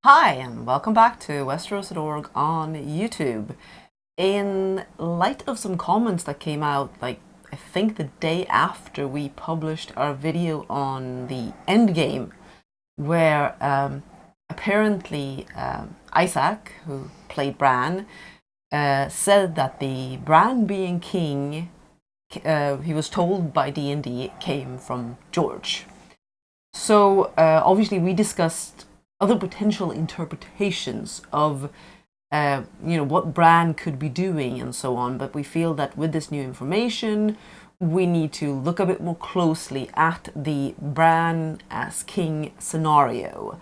Hi, and welcome back to Westeros.org on YouTube. In light of some comments that came out, I think the day after we published our video on the Endgame, where apparently Isaac, who played Bran, said that the Bran being king, he was told by D&D, came from George. So obviously we discussed other potential interpretations of what Bran could be doing and so on, but we feel that with this new information we need to look a bit more closely at the Bran as king scenario.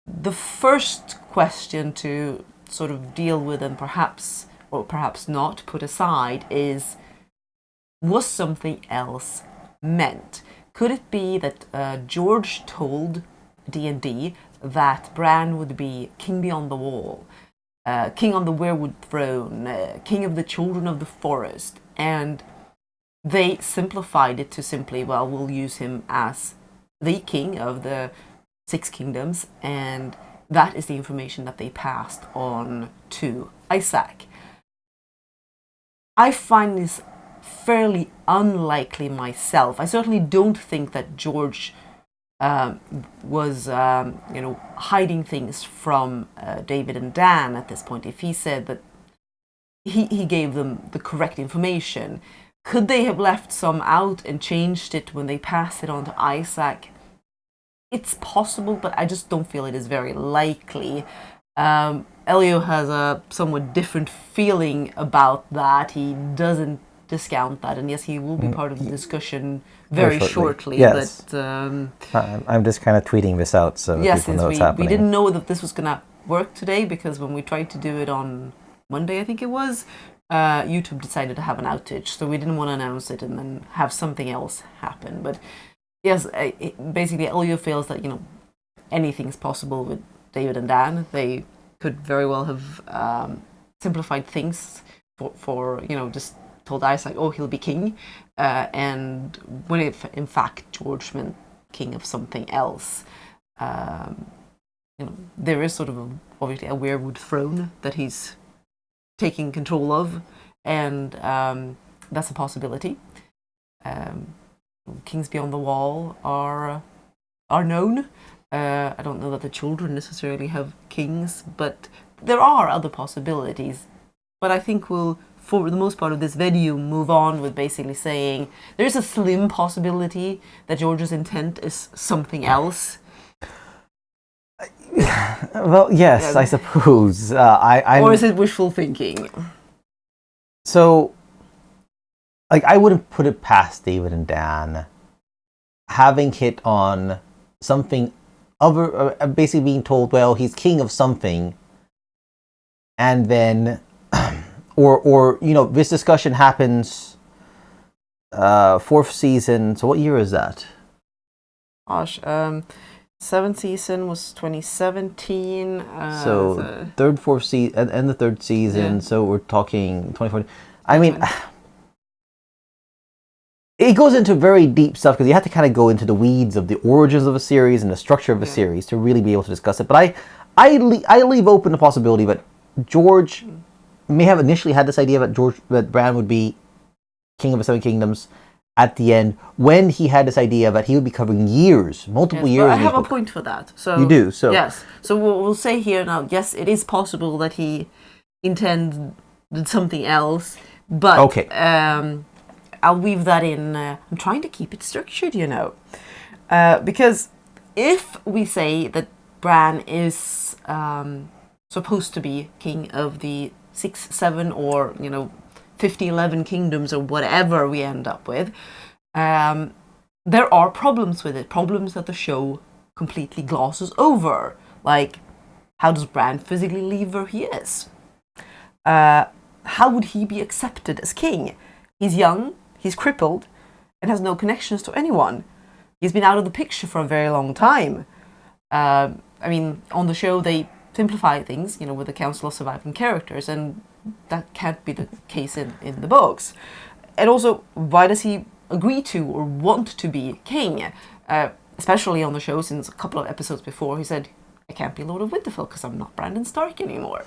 The first question to sort of deal with and perhaps or perhaps not put aside is, was something else meant? Could it be that George told D&D that Bran would be king beyond the wall, king on the weirwood throne, king of the children of the forest, and they simplified it to simply, well, we'll use him as the king of the Six Kingdoms, and that is the information that they passed on to Isaac. I find this fairly unlikely myself. I certainly don't think that George was hiding things from David and Dan at this point. If he said that he gave them the correct information, could they have left some out and changed it when they passed it on to Isaac? It's possible, but I just don't feel it is very likely. Elio has a somewhat different feeling about that. He doesn't discount that, and yes, he will be part of the discussion very shortly. Yes. But I'm just kind of tweeting this out so yes, people know what's happening. We didn't know that this was going to work today, because when we tried to do it on Monday, I think it was, YouTube decided to have an outage, so we didn't want to announce it and then have something else happen. But yes, basically Elio feels that anything's possible with David and Dan. They could very well have simplified things for just told Isaac, oh, he'll be king, and when in fact George meant king of something else. There is sort of obviously a weirwood throne that he's taking control of, and that's a possibility. Kings beyond the wall are known. I don't know that the children necessarily have kings, but there are other possibilities. But I think we'll, for the most part of this video, move on with basically saying there's a slim possibility that George's intent is something else. Well, yes, I suppose. Or is it wishful thinking? So, I wouldn't put it past David and Dan having hit on something other, basically being told, well, he's king of something, and then or this discussion happens fourth season. So what year is that? Gosh, seventh season was 2017. So third, fourth season, and the third season. Yeah. So we're talking 2040. I mean, it goes into very deep stuff because you have to kind of go into the weeds of the origins of a series and the structure of a series to really be able to discuss it. But I leave open the possibility that George may have initially had this idea that Bran would be king of the Seven Kingdoms at the end, when he had this idea that he would be covering multiple years. But I have a point for that. So you do. So yes. So we'll say here now. Yes, it is possible that he intended something else, but okay. I'll weave that in. I'm trying to keep it structured, because if we say that Bran is supposed to be king of the 6, 7, or 50, 11 kingdoms, or whatever we end up with, there are problems with it. Problems that the show completely glosses over. Like, how does Bran physically leave where he is? How would he be accepted as king? He's young, he's crippled, and has no connections to anyone. He's been out of the picture for a very long time. On the show they simplify things, with the Council of Surviving Characters, and that can't be the case in the books. And also, why does he agree to or want to be king? Especially on the show, since a couple of episodes before, he said, I can't be Lord of Winterfell because I'm not Brandon Stark anymore.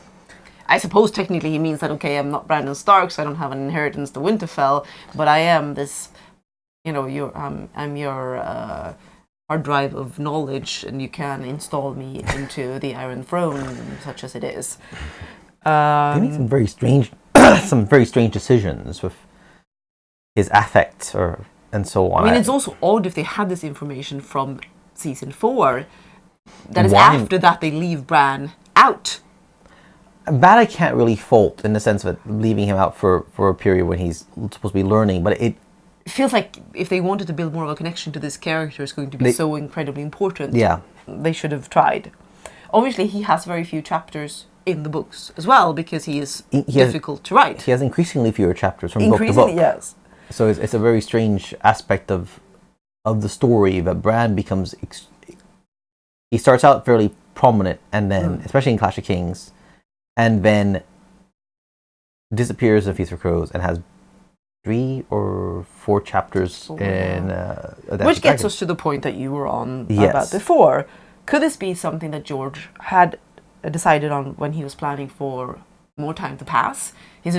I suppose technically he means that, okay, I'm not Brandon Stark, so I don't have an inheritance to Winterfell, but I am this, I'm your hard drive of knowledge, and you can install me into the Iron Throne, such as it is. They make some very strange, decisions with his affect and so on. I mean, it's also odd if they had this information from season 4. That is after that they leave Bran out. That I can't really fault in the sense of leaving him out for a period when he's supposed to be learning, but it feels like if they wanted to build more of a connection to this character, it's going to be so incredibly important. Yeah. They should have tried. Obviously, he has very few chapters in the books as well, because he is difficult to write. He has increasingly fewer chapters from book to book. Yes. So it's a very strange aspect of the story that Bran becomes... He starts out fairly prominent, and then, especially in Clash of Kings, and then disappears in Feast for Crows and has 3 or 4 chapters in... Which gets us to the point that you were on about before. Could this be something that George had decided on when he was planning for more time to pass? His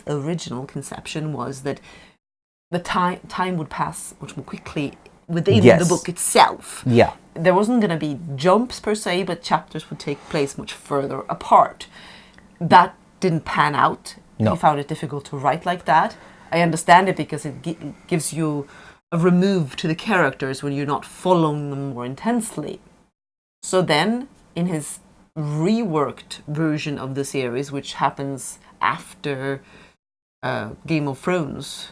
original conception was that the time would pass much more quickly within the book itself. Yeah. There wasn't going to be jumps per se, but chapters would take place much further apart. That didn't pan out. No. He found it difficult to write like that. I understand it because it gives you a remove to the characters when you're not following them more intensely. So then, in his reworked version of the series, which happens after Game of Thrones,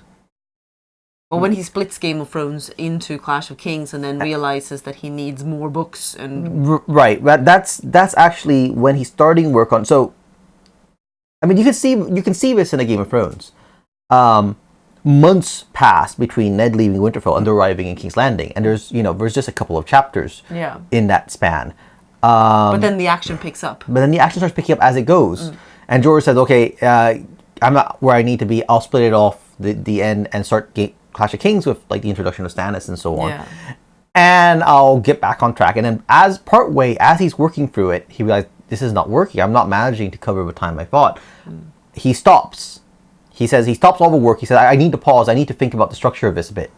or when he splits Game of Thrones into Clash of Kings and then realizes that he needs more books and... Right. That's actually when he's starting work on... So, I mean, you can see this in a Game of Thrones. Months pass between Ned leaving Winterfell and arriving in King's Landing, and there's just a couple of chapters in that span. But then the action picks up. But then the action starts picking up as it goes. And George says, okay, I'm not where I need to be. I'll split it off the end and start Clash of Kings with like the introduction of Stannis and so on. Yeah. And I'll get back on track. And then as he's working through it, he realized this is not working. I'm not managing to cover the time I thought. He stops. He says he stops all the work. He says, I need to pause. I need to think about the structure of this a bit.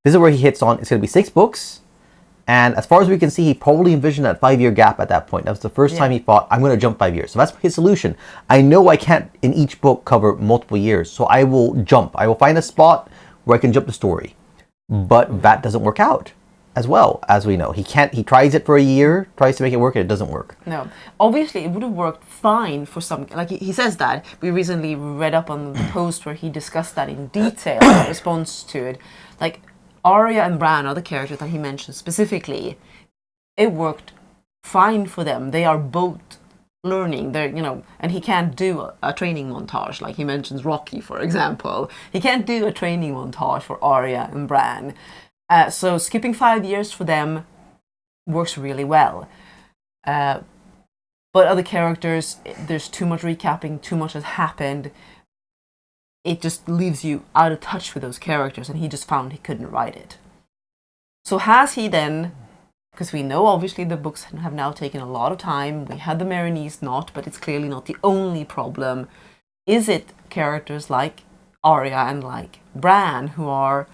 This is where he hits on, it's going to be 6 books. And as far as we can see, he probably envisioned that 5-year gap at that point. That was the first time he thought, I'm going to jump 5 years. So that's his solution. I know I can't, in each book, cover multiple years. So I will jump. I will find a spot where I can jump the story. But that doesn't work out as well, as we know. He tries it for a year, tries to make it work, and it doesn't work. No. Obviously, it would have worked fine for some... Like, he says that. We recently read up on the post where he discussed that in detail in response to it. Like, Arya and Bran are the characters that he mentioned specifically. It worked fine for them. They are both learning. They're, and he can't do a training montage. Like he mentions Rocky, for example. He can't do a training montage for Arya and Bran. So skipping 5 years for them works really well. But other characters, there's too much recapping, too much has happened. It just leaves you out of touch with those characters, and he just found he couldn't write it. So has he then, because we know obviously the books have now taken a lot of time, we had the Marinese knot, but it's clearly not the only problem. Is it characters like Arya and like Bran who are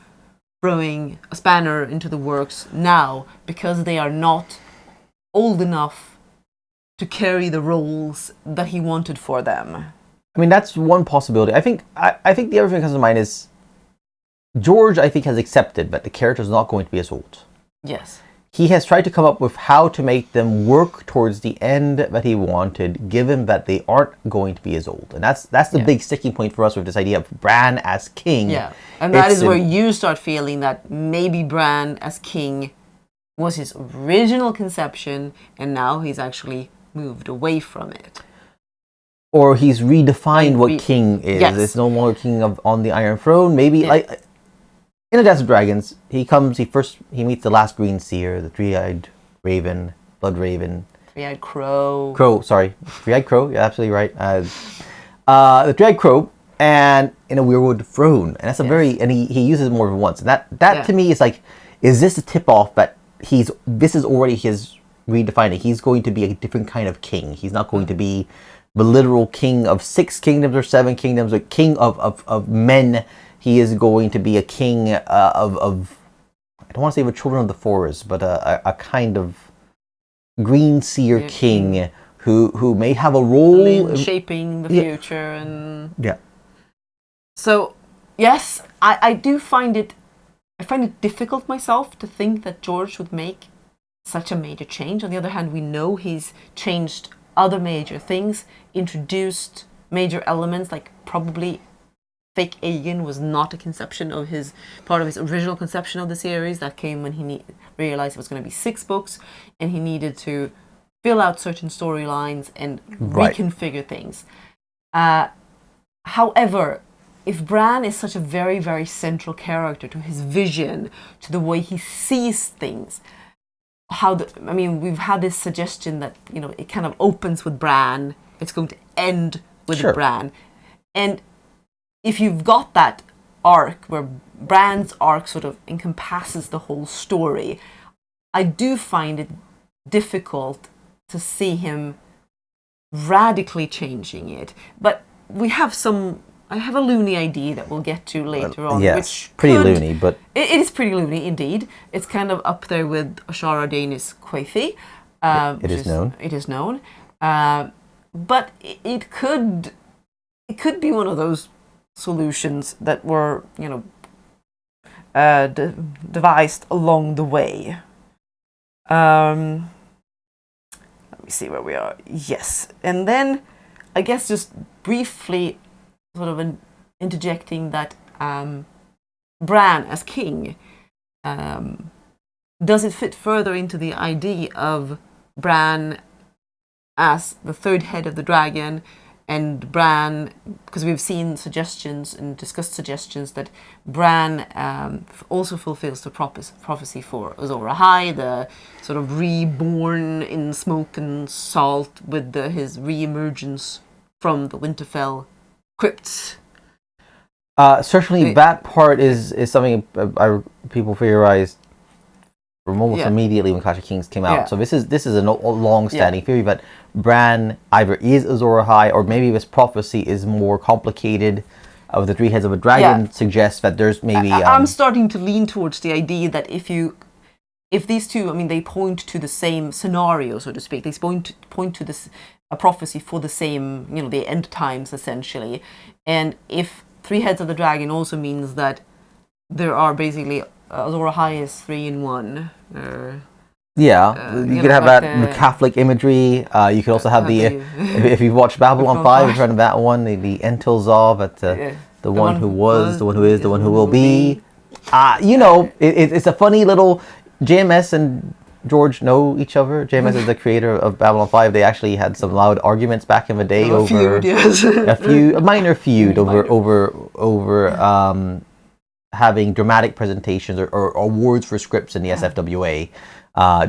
throwing a spanner into the works now because they are not old enough to carry the roles that he wanted for them? I mean, that's one possibility. I think the other thing that comes to mind is George, I think, has accepted that the character is not going to be as old. Yes. He has tried to come up with how to make them work towards the end that he wanted, given that they aren't going to be as old. And that's the big sticking point for us with this idea of Bran as king. Yeah, and that is where you start feeling that maybe Bran as king was his original conception, and now he's actually moved away from it. Or he's redefined what king is. Yes. It's no longer king on the Iron Throne. Maybe like in the Dance of Dragons, he meets the last Green Seer, the three-eyed raven, blood raven. Three-eyed crow. Three-eyed crow. You're absolutely right. The three-eyed crow, and in a weirwood throne, and that's and he uses it more than once. And that to me is like, is this a tip-off that this is already his redefine it. He's going to be a different kind of king. He's not going to be the literal king of 6 kingdoms or 7 kingdoms, a king of men. He is going to be a king of I don't want to say the children of the forest, but a kind of green seer king who may have a role in shaping the future. And so yes, I find it difficult myself to think that George would make such a major change. On the other hand, we know he's changed other major things, introduced major elements, like probably fake Aegon was not a conception of part of his original conception of the series. That came when he realized it was going to be 6 books, and he needed to fill out certain storylines and reconfigure things. However, if Bran is such a very, very central character to his vision, to the way he sees things, we've had this suggestion that, it kind of opens with Bran, it's going to end with Bran. And if you've got that arc where Bran's arc sort of encompasses the whole story, I do find it difficult to see him radically changing it. But I have a loony idea that we'll get to later on. Yes, which pretty loony, but... It is pretty loony, indeed. It's kind of up there with Ashara Dainis Quaithi. It is known. It is known. But it could be one of those solutions that were, devised along the way. Let me see where we are. Yes. And then, I guess just briefly sort of interjecting that Bran as king, does it fit further into the idea of Bran as the third head of the dragon, and Bran, because we've seen suggestions and discussed suggestions that Bran also fulfills the prophecy for Azor Ahai, the sort of reborn in smoke and salt with his re-emergence from the Winterfell crypts. Certainly, that part is something people theorized from almost immediately when Clash of Kings came out. Yeah. So this is a long-standing theory that Bran either is Azor Ahai, or maybe this prophecy is more complicated. Of the 3 heads of a dragon suggests that there's maybe. I'm starting to lean towards the idea that if these two, they point to the same scenario, so to speak. They point to this a prophecy for the same, the end times essentially. And if 3 heads of the dragon also means that there are basically Azor Ahai is 3 in 1. You could have the Catholic imagery. You could also have if you've watched Babylon 5, you've heard of that one, the Entil Zov at the one who was, the one who is, the one who will be. It's a funny little. JMS and George know each other. JMS is the creator of Babylon 5. They actually had some loud arguments back in the day over a minor feud over having dramatic presentations or awards for scripts in the SFWA.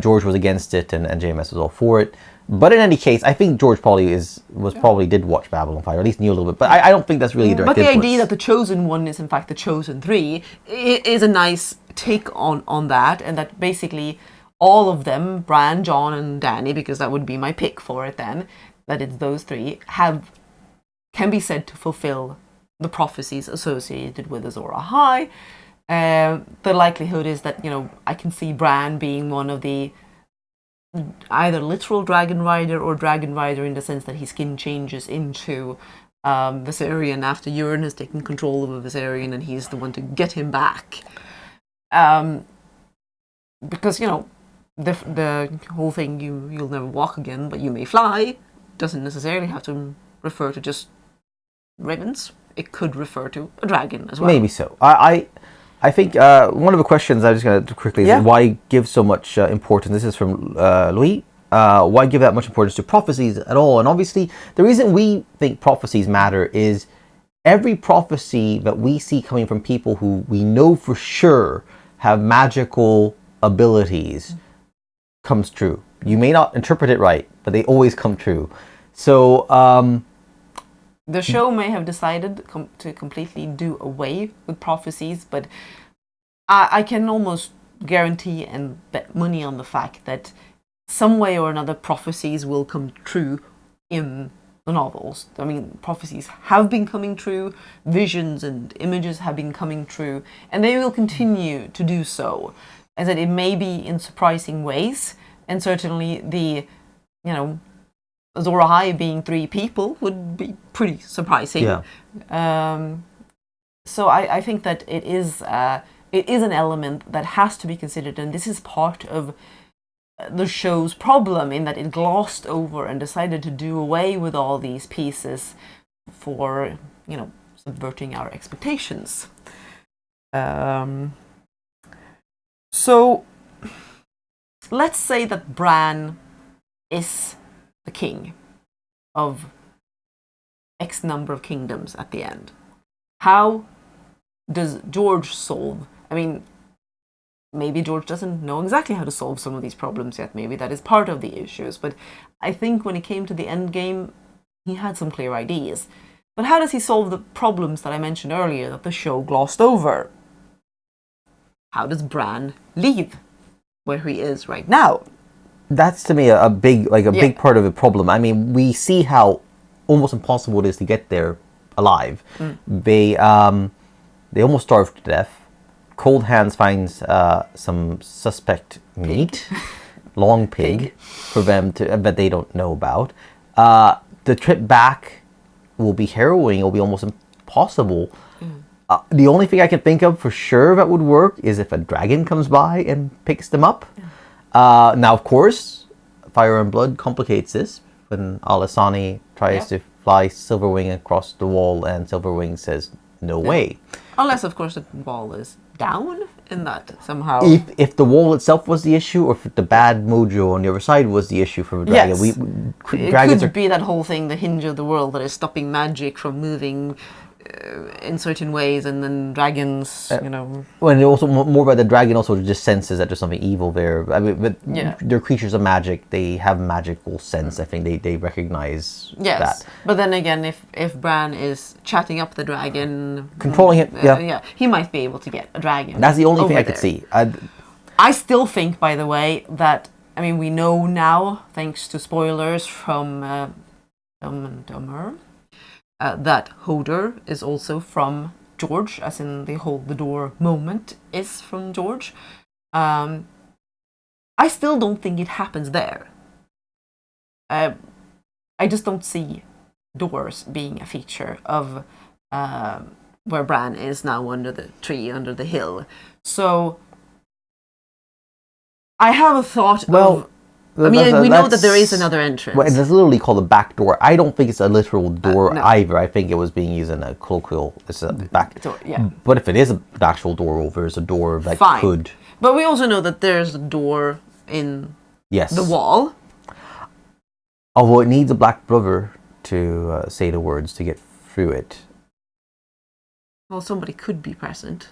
George was against it, and JMS was all for it. But in any case, I think George probably did watch Babylon 5, or at least knew a little bit. But I don't think that's really a direct influence. But the idea that the Chosen One is in fact the Chosen 3 is a nice take on that, and that basically all of them, Bran, Jon, and Dany, because that would be my pick for it then, that it's those 3, can be said to fulfill the prophecies associated with Azor Ahai. The likelihood is that, I can see Bran being one of the either literal dragon rider or dragon rider in the sense that his skin changes into Viserion after Urine has taken control of Viserion, and he's the one to get him back. Because, the whole thing, you'll never walk again, but you may fly, doesn't necessarily have to refer to just ravens. It could refer to a dragon as well. Maybe so. I think one of the questions I'm just going to quickly is why give so much importance. This is from Louis. Why give that much importance to prophecies at all? And obviously, the reason we think prophecies matter is every prophecy that we see coming from people who we know for sure have magical abilities comes true. You may not interpret it right, but they always come true. So the show may have decided to completely do away with prophecies, but I can almost guarantee and bet money on the fact that some way or another, prophecies will come true in the novels. I mean, prophecies have been coming true, visions and images have been coming true, and they will continue to do so. As that it may be in surprising ways, and certainly the, Azor Ahai being 3 people would be pretty surprising. Yeah. So I think that it is an element that has to be considered, and this is part of the show's problem, in that it glossed over and decided to do away with all these pieces for, subverting our expectations. So let's say that Bran is the king of X number of kingdoms at the end. How does George solve? I mean, maybe George doesn't know exactly how to solve some of these problems yet. Maybe that is part of the issues. But I think when it came to the end game, he had some clear ideas. But how does he solve the problems that I mentioned earlier that the show glossed over? How does Bran leave where he is right now? That's to me a big part of the problem. I mean, we see how almost impossible it is to get there alive. They almost starved to death. Cold Hands finds some suspect meat, long pig, for them that they don't know about. The trip back will be harrowing. It will be almost impossible. The only thing I can think of for sure that would work is if a dragon comes by and picks them up. Now, of course, Fire and Blood complicates this when Alysanne tries to fly Silverwing across the wall, and Silverwing says, no way. Unless, of course, the wall is down in that somehow. If the wall itself was the issue, or if the bad mojo on the other side was the issue for the dragon. Yes. It could be that whole thing, the hinge of the world that is stopping magic from moving in certain ways, and then dragons, When also more about the dragon also just senses that there's something evil there. I mean, but they're creatures of magic. They have magical sense. I think they recognize that. But then again, if Bran is chatting up the dragon, controlling it, he might be able to get a dragon. That's the only thing I could see. I still think, by the way, that we know now, thanks to spoilers from Dumb and Dumber, that Hodor is also from George, as in the hold the door moment is from George. I still don't think it happens there. I just don't see doors being a feature of where Bran is now, under the tree, under the hill. So I have a thought of... we know that there is another entrance. Well, it's literally called a back door. I don't think it's a literal door either. I think it was being used in a colloquial. It's a back door. Yeah. But if it is an actual door, or there's a door that could. But we also know that there's a door in the wall. Although it needs a black brother to say the words to get through it. Well, somebody could be present.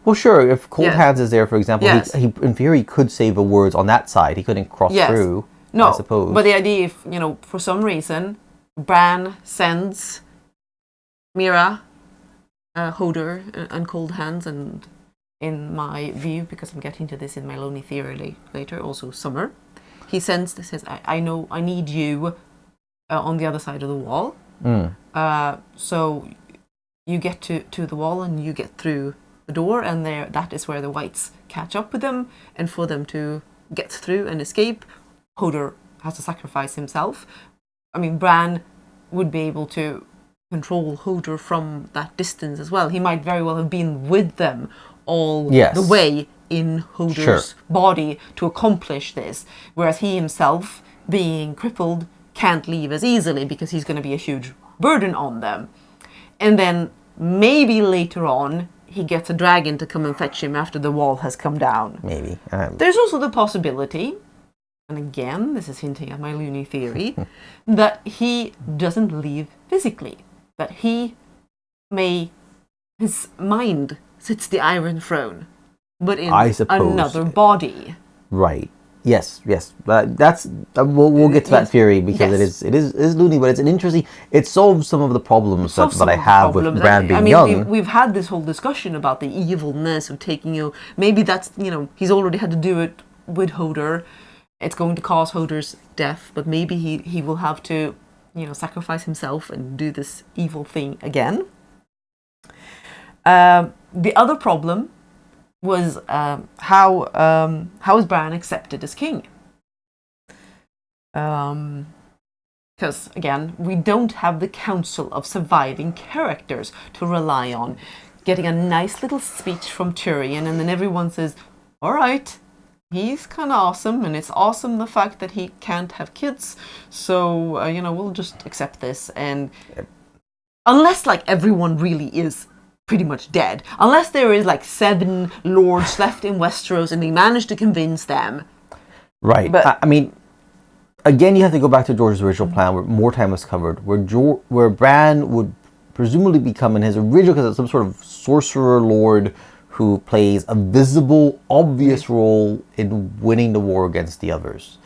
Well, sure. If Cold Hands is there, for example, he in theory could say the words on that side. He couldn't cross through. No, I suppose. But the idea, if for some reason, Bran sends Mira, Hodor, and Cold Hands, and in my view, because I'm getting to this in my Lonely Theory later, also Summer, he sends this. Says, I know, I need you on the other side of the wall. So you get to the wall and you get through the door, and that is where the whites catch up with them, and for them to get through and escape, Hodor has to sacrifice himself. Bran would be able to control Hodor from that distance as well. He might very well have been with them all the way in Hodor's body to accomplish this, whereas he himself, being crippled, can't leave as easily because he's going to be a huge burden on them. And then maybe later on he gets a dragon to come and fetch him after the wall has come down. Maybe. There's also the possibility, and again, this is hinting at my loony theory, that he doesn't leave physically. That his mind sits the Iron Throne, but in another body. Right. Yes. That's we'll get to that theory, because it is loony, but it's an interesting. It solves some of the problems that I have with Bran being young. We've had this whole discussion about the evilness of taking you. Maybe that's he's already had to do it with Hodor, it's going to cause Hodor's death, but maybe he will have to, sacrifice himself and do this evil thing again. The other problem was how is Bran accepted as king? Because, again, we don't have the council of surviving characters to rely on. Getting a nice little speech from Tyrion, and then everyone says, all right, he's kind of awesome, and it's awesome the fact that he can't have kids, so, we'll just accept this. And unless, everyone really is pretty much dead, unless there is, 7 lords left in Westeros, and they manage to convince them. Right. But I mean, again, you have to go back to George's original plan, where more time was covered, where Bran would presumably become in his original, because it's some sort of sorcerer lord who plays a visible, obvious role in winning the war against the others.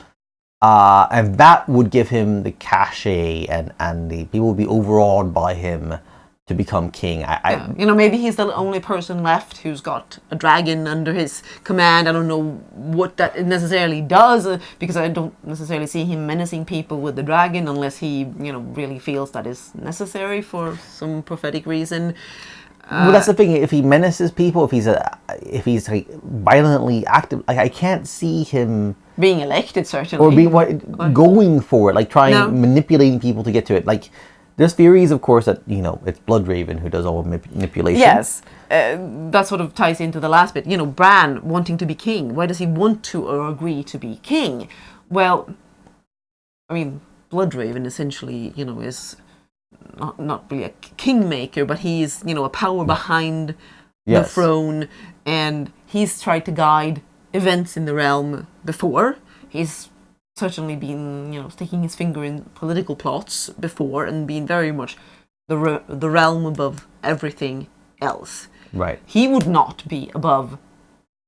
And that would give him the cachet, and the people would be overawed by him to become king. Maybe he's the only person left who's got a dragon under his command. I don't know what that necessarily does, because I don't necessarily see him menacing people with the dragon unless he, really feels that is necessary for some prophetic reason. Well, that's the thing. If he menaces people, if he's violently active, I can't see him being elected, certainly, or being going for it, manipulating people to get to it. There's theories, of course, that, it's Bloodraven who does all manipulation. Yes. That sort of ties into the last bit. Bran wanting to be king. Why does he want to or agree to be king? Well, I mean, Bloodraven essentially, is not really a kingmaker, but he's, a power behind the throne, and he's tried to guide events in the realm before. He's certainly been, sticking his finger in political plots before, and being very much the realm above everything else. Right. He would not be above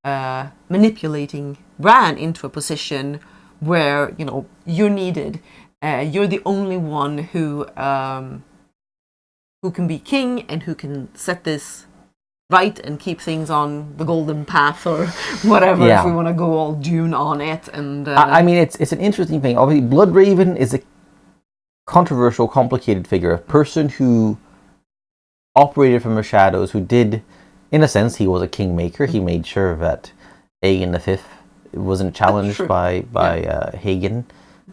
manipulating Bran into a position where, you're needed. You're the only one who can be king and who can set this right and keep things on the golden path or whatever, if we want to go all Dune on it. And I mean, it's an interesting thing. Obviously, Bloodraven is a controversial, complicated figure, a person who operated from the shadows, who did, in a sense, he was a kingmaker. He made sure that Aegon V wasn't challenged by Hagen.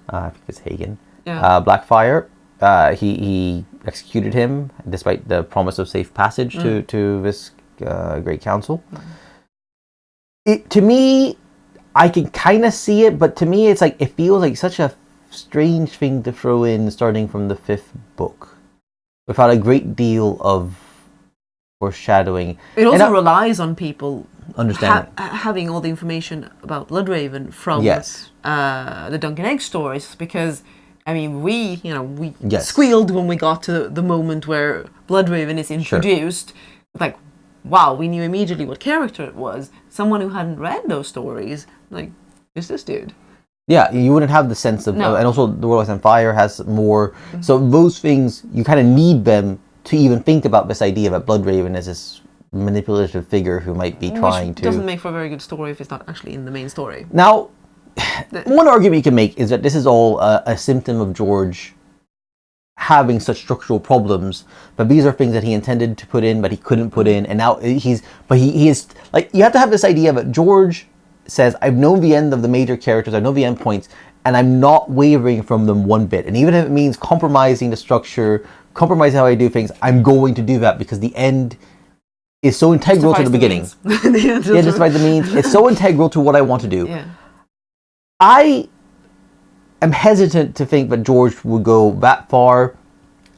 I think it's Hagen. Blackfire. He executed him despite the promise of safe passage to this great council. To me, I can kind of see it, but to me it's it feels like such a strange thing to throw in starting from the 5th book without a great deal of foreshadowing. It also relies on people understanding having all the information about Bloodraven from the Dunk and Egg stories, because I mean, we squealed when we got to the moment where Bloodraven is introduced. Sure. Wow, we knew immediately what character it was. Someone who hadn't read those stories, who's this dude? Yeah, you wouldn't have the sense of... and also, The World on Fire has more... Mm-hmm. So those things, you kind of need them to even think about this idea that Bloodraven is this manipulative figure who might be trying to... doesn't make for a very good story if it's not actually in the main story. Now, one argument you can make is that this is all a symptom of George having such structural problems, but these are things that he intended to put in, but he couldn't put in, and now he is, you have to have this idea that George says, I've known the end of the major characters, I know the end points, and I'm not wavering from them one bit, and even if it means compromising the structure, compromising how I do things, I'm going to do that, because the end is so integral to the beginning. Justifies the means. It's so integral to what I want to do. Yeah. I am hesitant to think that George would go that far,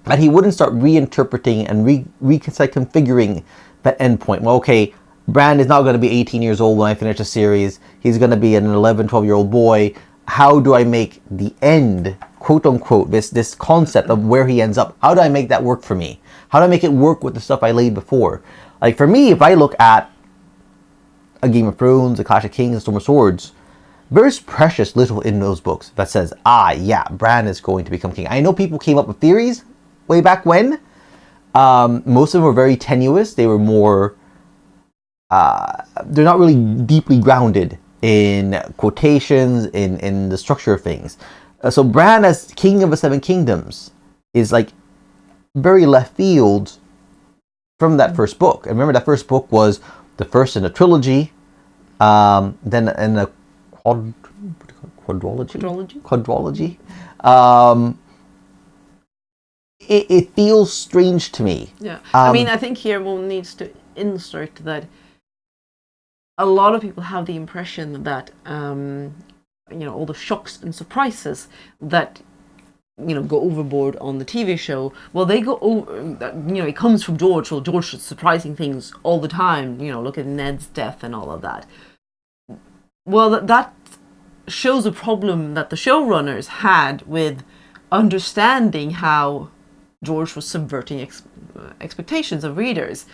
that he wouldn't start reinterpreting and reconfiguring that endpoint. Well, okay, Bran is now going to be 18 years old when I finish the series. He's going to be an 11, 12-year-old boy. How do I make the end, quote unquote, this concept of where he ends up, how do I make that work for me? How do I make it work with the stuff I laid before? For me, if I look at a Game of Thrones, a Clash of Kings, and Storm of Swords, there's precious little in those books that says, Bran is going to become king. I know people came up with theories way back when. Most of them were very tenuous. They were more... they're not really deeply grounded in quotations, in the structure of things. So Bran as King of the Seven Kingdoms is like very left field from that first book. And remember, that first book was the first in a trilogy, then in a quadrology. It feels strange to me. Yeah, I mean, I think here one needs to insert that a lot of people have the impression that all the shocks and surprises that go overboard on the TV show. Well, they go over. It comes from George. Well, George is surprising things all the time. Look at Ned's death and all of that. Well, that shows a problem that the showrunners had with understanding how George was subverting expectations of readers.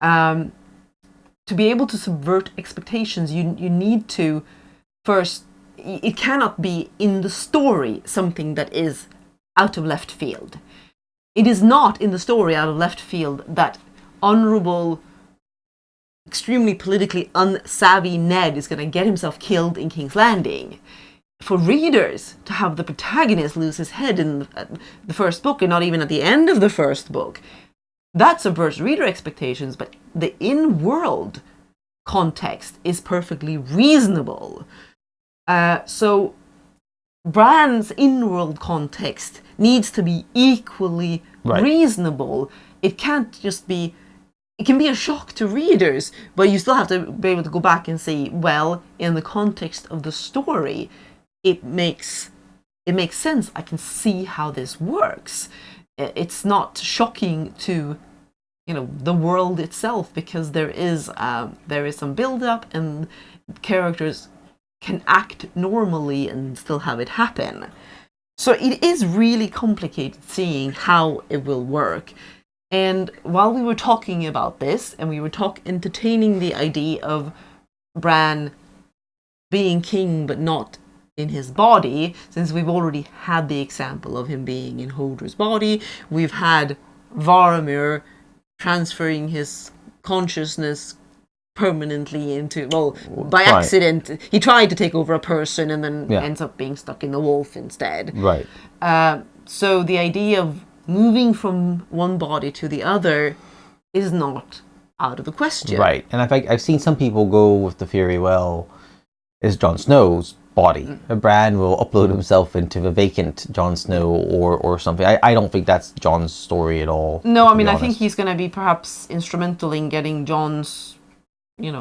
To be able to subvert expectations, you need to first. It cannot be in the story something that is out of left field. It is not in the story out of left field that honorable, extremely politically unsavvy Ned is going to get himself killed in King's Landing. For readers to have the protagonist lose his head in the first book, and not even at the end of the first book, that subverts reader expectations, but the in-world context is perfectly reasonable. So Bran's in-world context needs to be equally reasonable. It can't just be... It can be a shock to readers, but you still have to be able to go back and say, well, in the context of the story, it makes sense. I can see how this works. It's not shocking to the world itself, because there is some build-up and characters can act normally and still have it happen. So it is really complicated seeing how it will work. And while we were talking about this, and we were entertaining the idea of Bran being king but not in his body, since we've already had the example of him being in Hodor's body, we've had Varamir transferring his consciousness permanently into, by accident. He tried to take over a person and then ends up being stuck in the wolf instead. Right. So the idea of moving from one body to the other is not out of the question. Right. And in fact, I've seen some people go with the theory, well, it's Jon Snow's body. Bran will upload himself into the vacant Jon Snow or something. I don't think that's Jon's story at all. No, I mean, I think he's going to be perhaps instrumental in getting Jon's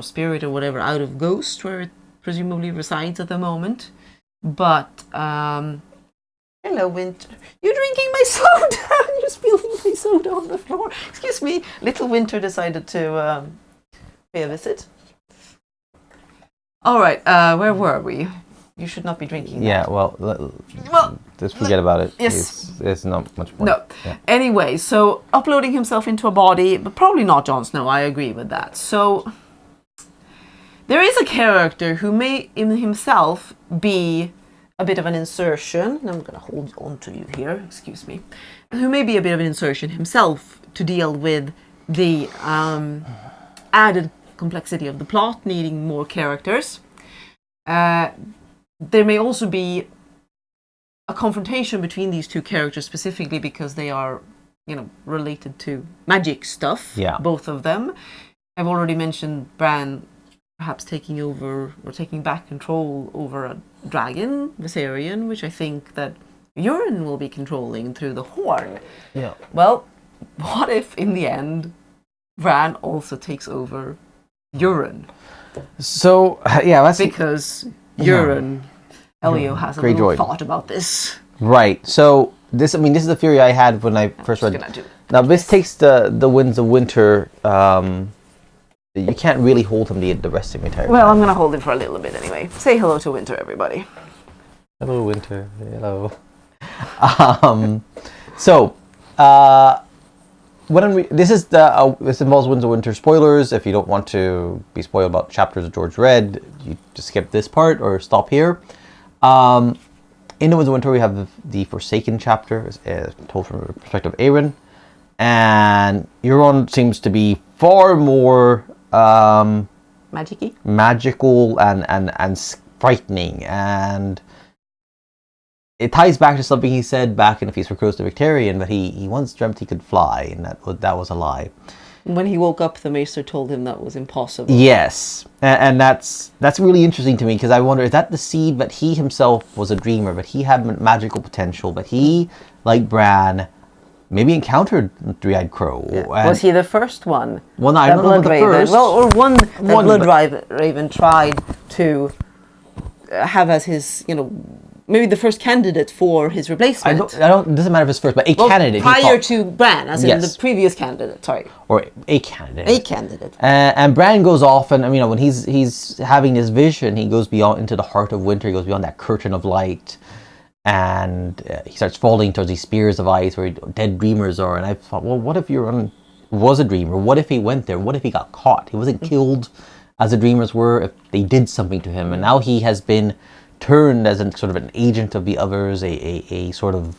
spirit or whatever out of Ghost, where it presumably resides at the moment. But hello, Winter. You're drinking my soda. You're spilling my soda on the floor. Excuse me. Little Winter decided to pay a visit. All right. Where were we? You should not be drinking that. Yeah. Well, just forget about it. Yes. It's not much more. No. Yeah. Anyway, so uploading himself into a body, but probably not Jon Snow. I agree with that. So there is a character who may in himself be a bit of an insertion. I'm going to hold on to you here, excuse me. Who may be a bit of an insertion himself to deal with the added complexity of the plot, needing more characters. There may also be a confrontation between these two characters, specifically because they are, related to magic stuff, both of them. I've already mentioned Bran perhaps taking over or taking back control over a dragon, Viserion, which I think that Urine will be controlling through the horn. Yeah. Well, what if in the end Bran also takes over Urine? So that's because Urine, Elio has a little thought about this. Right. So this is the theory I had when I first read. Now this takes the Winds of Winter. You can't really hold him the rest of the entire time. Well, I'm going to hold him for a little bit anyway. Say hello to Winter, everybody. Hello, Winter. Hello. This involves Winds of Winter spoilers. If you don't want to be spoiled about chapters of George read, you just skip this part or stop here. In the Winds of Winter, we have the Forsaken chapter, told from the perspective of Aeron, and Euron seems to be far more magical and frightening, and it ties back to something he said back in A Feast for Crows the Victorian, that he once dreamt he could fly, and that was a lie. When he woke up, the Maester told him that was impossible. Yes, and that's really interesting to me, because I wonder, is that the seed that he himself was a dreamer, but he had magical potential, but he, like Bran, maybe encountered Three-Eyed Crow. Yeah. Was he the first one? Well, no, I don't know the first. Well, or one that Blood Raven tried to have as his, maybe the first candidate for his replacement. It doesn't matter if it's first, but candidate. Prior to Bran, as in the previous candidate, sorry. Or a candidate. A candidate. And Bran goes off, and when he's having this vision, he goes beyond into the heart of winter, he goes beyond that curtain of light, and he starts falling towards these spears of ice where dead dreamers are. And I thought, well, what if Euron was a dreamer? What if he went there? What if he got caught? He wasn't killed as the dreamers were, if they did something to him. And now he has been turned as a sort of an agent of the others, a sort of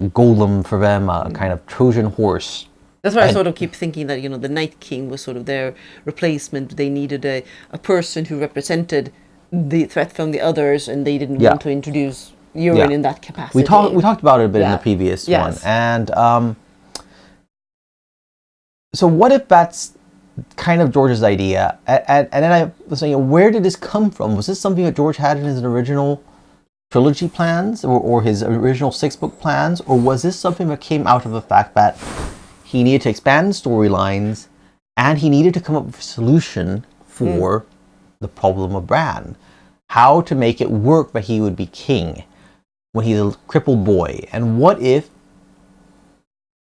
golem for them, a kind of Trojan horse. That's why I sort of keep thinking that, the Night King was sort of their replacement. They needed a person who represented the threat from the others, and they didn't want to introduce Euron in that capacity. We talked about it a bit in the previous one. And so what if that's kind of George's idea? And then I was saying, where did this come from? Was this something that George had in his original trilogy plans, or his original 6-book plans? Or was this something that came out of the fact that he needed to expand storylines, and he needed to come up with a solution for the problem of Bran? How to make it work that he would be king when he's a crippled boy? And what if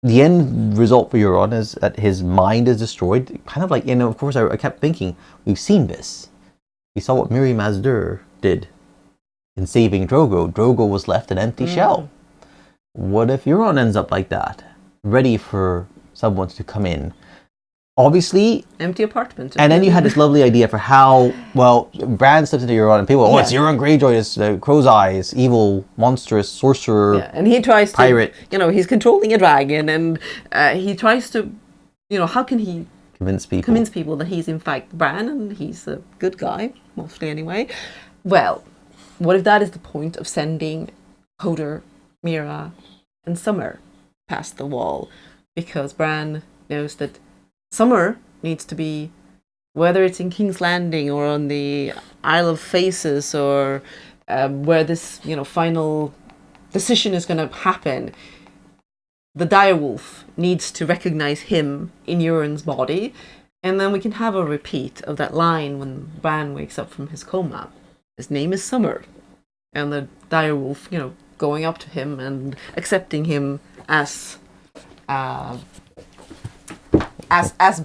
the end result for Euron is that his mind is destroyed? Kind of like, of course, I kept thinking, we've seen this. We saw what Mirri Maz Duur did in saving Drogo. Drogo was left an empty shell. What if Euron ends up like that, ready for someone to come in? Obviously, empty apartment. And then you had this lovely idea for how, Bran steps into Euron, and people, it's Euron Greyjoy, it's the Crow's Eyes, evil, monstrous, sorcerer, and he tries pirate. He's controlling a dragon, and he tries to, how can he convince people that he's in fact Bran, and he's a good guy, mostly anyway. Well, what if that is the point of sending Hodor, Mira, and Summer past the wall? Because Bran knows that Summer needs to be, whether it's in King's Landing or on the Isle of Faces, or where this final decision is going to happen, the Direwolf needs to recognize him in Euron's body, and then we can have a repeat of that line when Bran wakes up from his coma. His name is Summer, and the Direwolf, going up to him and accepting him as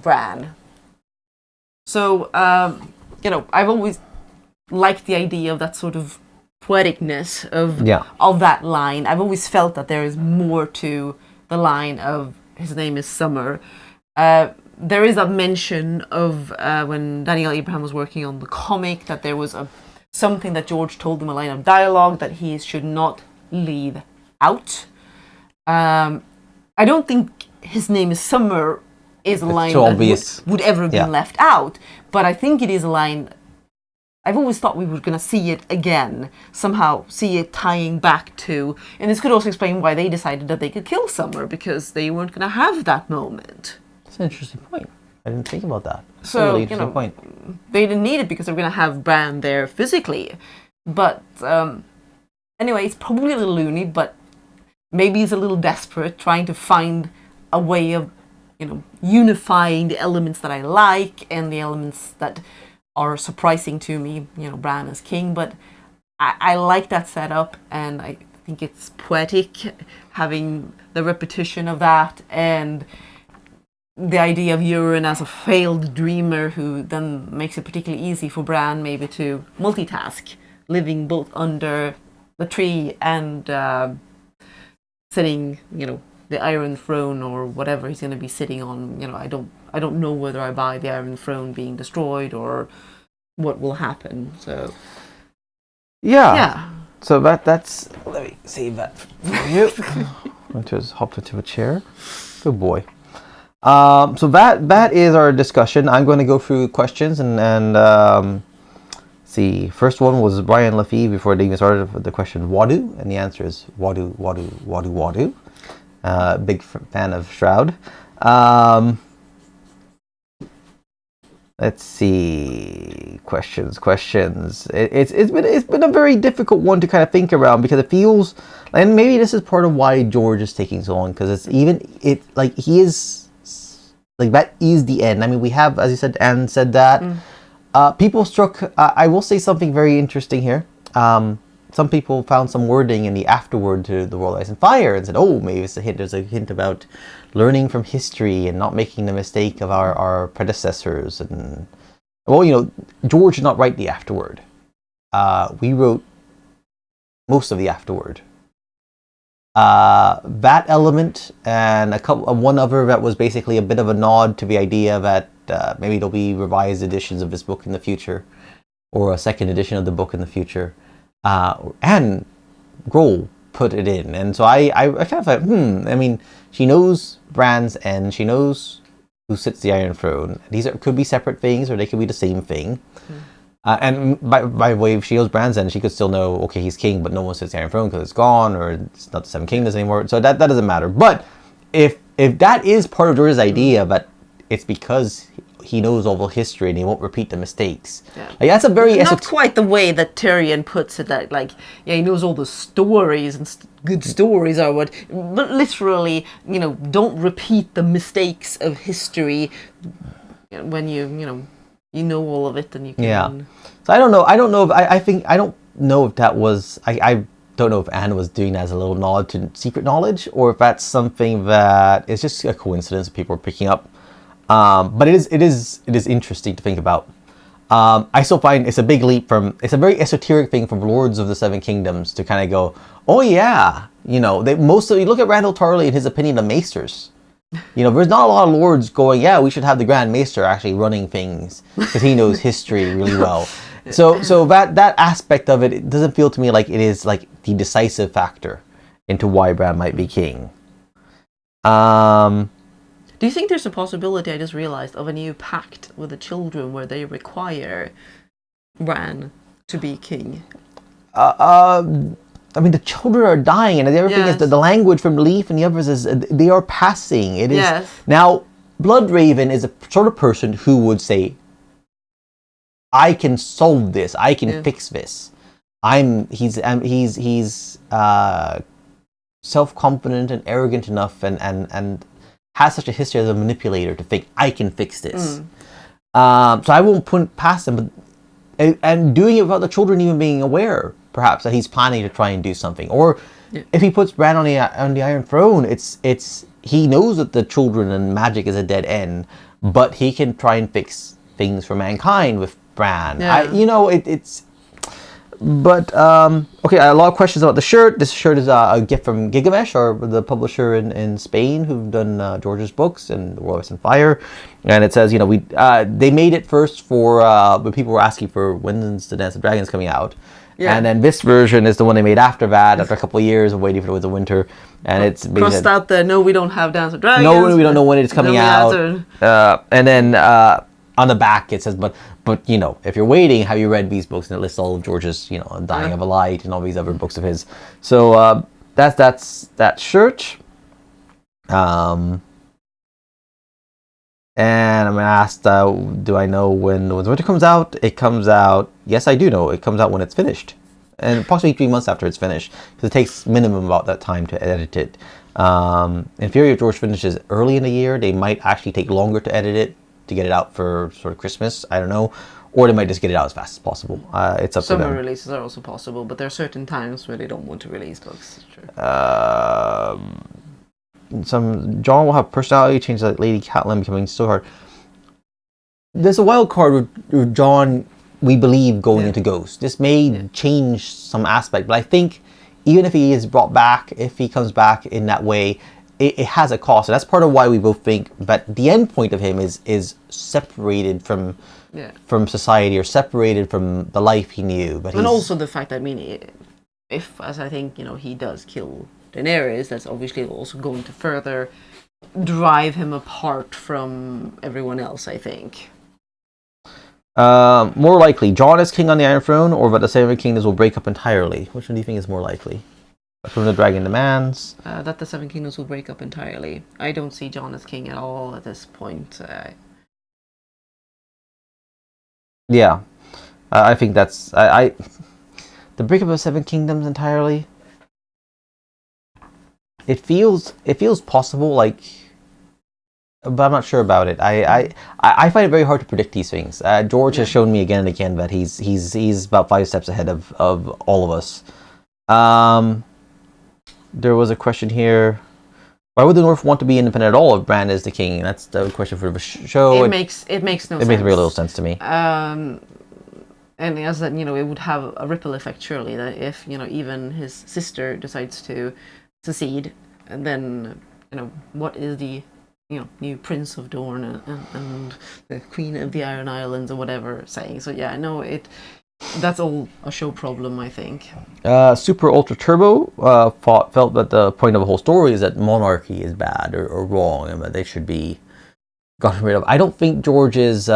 Bran. So, I've always liked the idea of that sort of poeticness of that line. I've always felt that there is more to the line of his name is Summer. There is a mention of when Daniel Abraham was working on the comic, that there was something that George told him, a line of dialogue that he should not leave out. I don't think his name is Summer is a line that would ever have been left out, but I think it is a line. I've always thought we were going to see it again, somehow see it tying back to, and this could also explain why they decided that they could kill Summer, because they weren't going to have that moment. That's an interesting point. I didn't think about that. That's so, a really interesting point. They didn't need it because they were going to have Bran there physically. But anyway, it's probably a little loony, but maybe he's a little desperate, trying to find a way of unifying the elements that I like and the elements that are surprising to me, Bran as king. But I like that setup, and I think it's poetic, having the repetition of that, and the idea of Euron as a failed dreamer who then makes it particularly easy for Bran maybe to multitask, living both under the tree and sitting, the Iron Throne or whatever he's going to be sitting on. I don't know whether I buy the Iron Throne being destroyed or what will happen. So yeah. So that's. Let me save that for you. I just hopped into a chair. Good boy. So that is our discussion. I'm going to go through questions and see. First one was Brian Lafee before they even started with the question Wadu, and the answer is Wadu Wadu Wadu Wadu. Big fan of Shroud. Let's see. Questions. It's been a very difficult one to kind of think around because it feels, and maybe this is part of why George is taking so long, because he is. Like, that is the end. I mean, we have, as you said, Anne said that. People struck... I will say something very interesting here. Some people found some wording in the afterword to The World of Ice and Fire and said, oh, maybe it's a hint. There's a hint about learning from history and not making the mistake of our predecessors. And, well, you know, George did not write the afterword. We wrote most of the afterword. That element and one other that was basically a bit of a nod to the idea that maybe there'll be revised editions of this book in the future, or a second edition of the book in the future. And Grohl put it in, and so I kind of thought, I mean, she knows Bran's end, she knows who sits the Iron Throne. Could be separate things, or they could be the same thing. And by way, if she knows Bran's end, she could still know, okay, he's king, but no one sits the Iron Throne because it's gone, or it's not the Seven Kingdoms anymore. So that doesn't matter. But if that is part of George's idea, but it's because he knows all the history and he won't repeat the mistakes. Yeah. Like, that's a very... Not quite the way that Tyrion puts it, that, like, yeah, he knows all the stories and good stories are what... But literally, you know, don't repeat the mistakes of history when you know all of it, and you can... Yeah. So I don't know if... I don't know if that was... I don't know if Anne was doing that as a little nod to secret knowledge, or if that's something that is just a coincidence that people are picking up. But it is interesting to think about. I still find it's a big leap from... It's a very esoteric thing from Lords of the Seven Kingdoms to kind of go, oh yeah, you know, you look at Randall Tarley and his opinion of maesters. You know, there's not a lot of lords going, yeah, we should have the Grand Maester actually running things because he knows history really well. So that aspect of it doesn't feel to me like it is like the decisive factor into why Bran might be king. Do you think there's a possibility, I just realized, of a new pact with the children where they require Bran to be king? I mean, the children are dying, and everything is the language from Leaf and the others is they are passing. It is now. Bloodraven is a sort of person who would say, "I can solve this. I can fix this." He's self-confident and arrogant enough, and has such a history as a manipulator to think I can fix this. So I won't put it past him, but and doing it without the children even being aware, perhaps, that he's planning to try and do something. Or if he puts Bran on the Iron Throne, it's he knows that the children and magic is a dead end, but he can try and fix things for mankind with Bran. It's. But okay, a lot of questions about the shirt. This shirt is a gift from Gigamesh, or the publisher in Spain, who've done George's books and The World of Ice and Fire. And it says, they made it first for when people were asking for when's the Dance of Dragons coming out. Yeah. And then this version is the one they made after that, after a couple of years of waiting for the Winds of Winter. And it's crossed out the no, we don't have Dance of Dragons. No, we don't know when it's coming out. And then on the back it says, but if you're waiting, have you read these books? And it lists all of George's, Dying of a Light and all these other books of his. So that's that shirt. And I'm asked, do I know when the Winter comes out? It comes out, yes, I do know. It comes out when it's finished. And approximately 3 months after it's finished. Because it takes minimum about that time to edit it. In theory, if George finishes early in the year, they might actually take longer to edit it to get it out for sort of Christmas. I don't know. Or they might just get it out as fast as possible. It's up to them. Summer releases are also possible, but there are certain times where they don't want to release books. Sure. John will have personality changes like Lady Catelyn becoming so hard. There's a wild card with John, we believe, going into Ghost. This may change some aspect, but I think even if he is brought back, if he comes back in that way, it has a cost. And that's part of why we both think that the end point of him is separated from society, or separated from the life he knew. But also the fact that, if, as I think, he does kill Daenerys, that's obviously also going to further drive him apart from everyone else, I think. More likely, Jon is king on the Iron Throne, or that the Seven Kingdoms will break up entirely. Which one do you think is more likely? From the Dragon demands. That the Seven Kingdoms will break up entirely. I don't see Jon as king at all at this point. Yeah, I think that's the breakup of Seven Kingdoms entirely. It feels possible, like, but I'm not sure about it. I find it very hard to predict these things. George has shown me again and again that he's about 5 steps ahead of all of us. There was a question here. Why would the North want to be independent at all if Bran is the king? That's the question for the show. It makes no sense. It makes very little sense to me. And as that, it would have a ripple effect, surely, that if, even his sister decides to secede, and then, what is the, new Prince of Dorne and the Queen of the Iron Islands or whatever saying. So yeah, no, that's all a show problem, I think. Super Ultra Turbo felt that the point of the whole story is that monarchy is bad or wrong, and that they should be gotten rid of. I don't think George is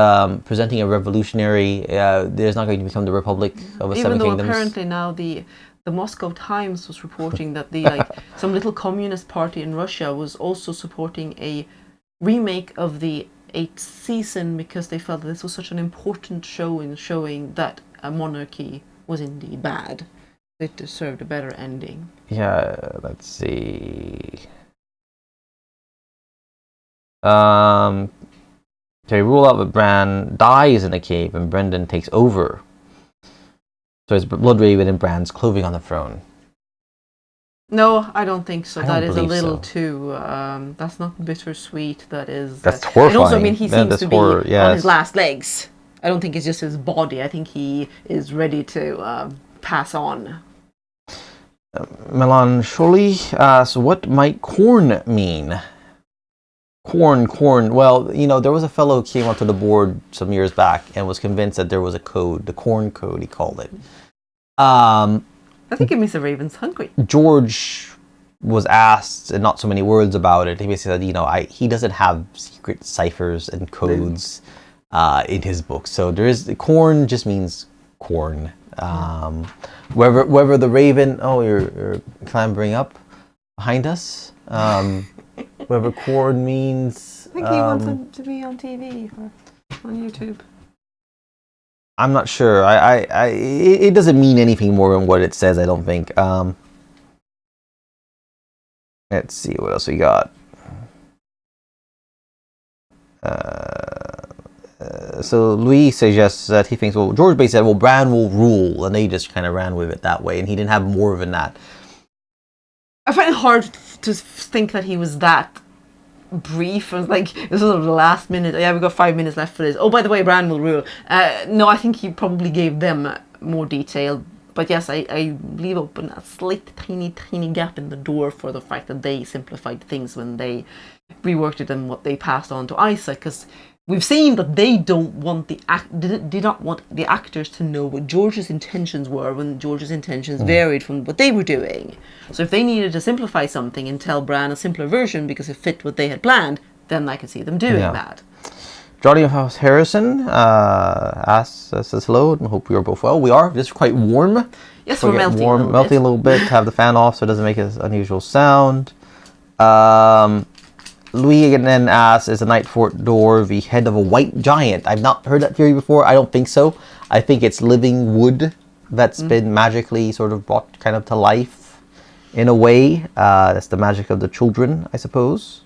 presenting a revolutionary. There's not going to become the Republic of the Seven Kingdoms. Even though apparently now the Moscow Times was reporting that the some little communist party in Russia was also supporting a remake of the 8th season because they felt that this was such an important show in showing that a monarchy was indeed bad. It deserved a better ending. Yeah, let's see. Okay, rule out that Bran dies in a cave and Brendan takes over. So it's Bloodraven and Bran's clothing on the throne. No, I don't think so. That is a little so. Too. That's not bittersweet. That's horrifying. And also, I mean, he seems to be yes. on his last legs. I don't think it's just his body. I think he is ready to pass on. Melancholy asks, what might corn mean? Corn. Well, there was a fellow who came onto the board some years back and was convinced that there was a code, the corn code, he called it. I think it means the raven's hungry. George was asked, in not so many words about it. He basically said, he doesn't have secret ciphers and codes in his book. So corn just means corn. Whether the raven, you're clambering up behind us. Whatever corn means. I think he wants him to be on TV or on YouTube. I'm not sure. It doesn't mean anything more than what it says, I don't think. Let's see what else we got. So Louis suggests that he thinks, George basically said, Bran will rule, and they just kind of ran with it that way, and he didn't have more than that. I find it hard to think that he was that brief. I was like, this was the last minute. Yeah, we've got 5 minutes left for this. Oh, by the way, Bran will rule. No, I think he probably gave them more detail. But yes, I leave open a slight, tiny gap in the door for the fact that they simplified things when they reworked it and what they passed on to Isaac. Because we've seen that they did not want the actors to know what George's intentions were when George's intentions varied from what they were doing. So if they needed to simplify something and tell Bran a simpler version because it fit what they had planned, then I could see them doing that. Johnny of House Harrison says hello and hope we are both well. We are. This is quite warm. Yes, we're melting a little bit. Have the fan off so it doesn't make an unusual sound. Louis again then asks, is the Night Fort door the head of a white giant? I've not heard that theory before. I don't think so. I think it's living wood that's been magically sort of brought kind of to life in a way. That's the magic of the children, I suppose.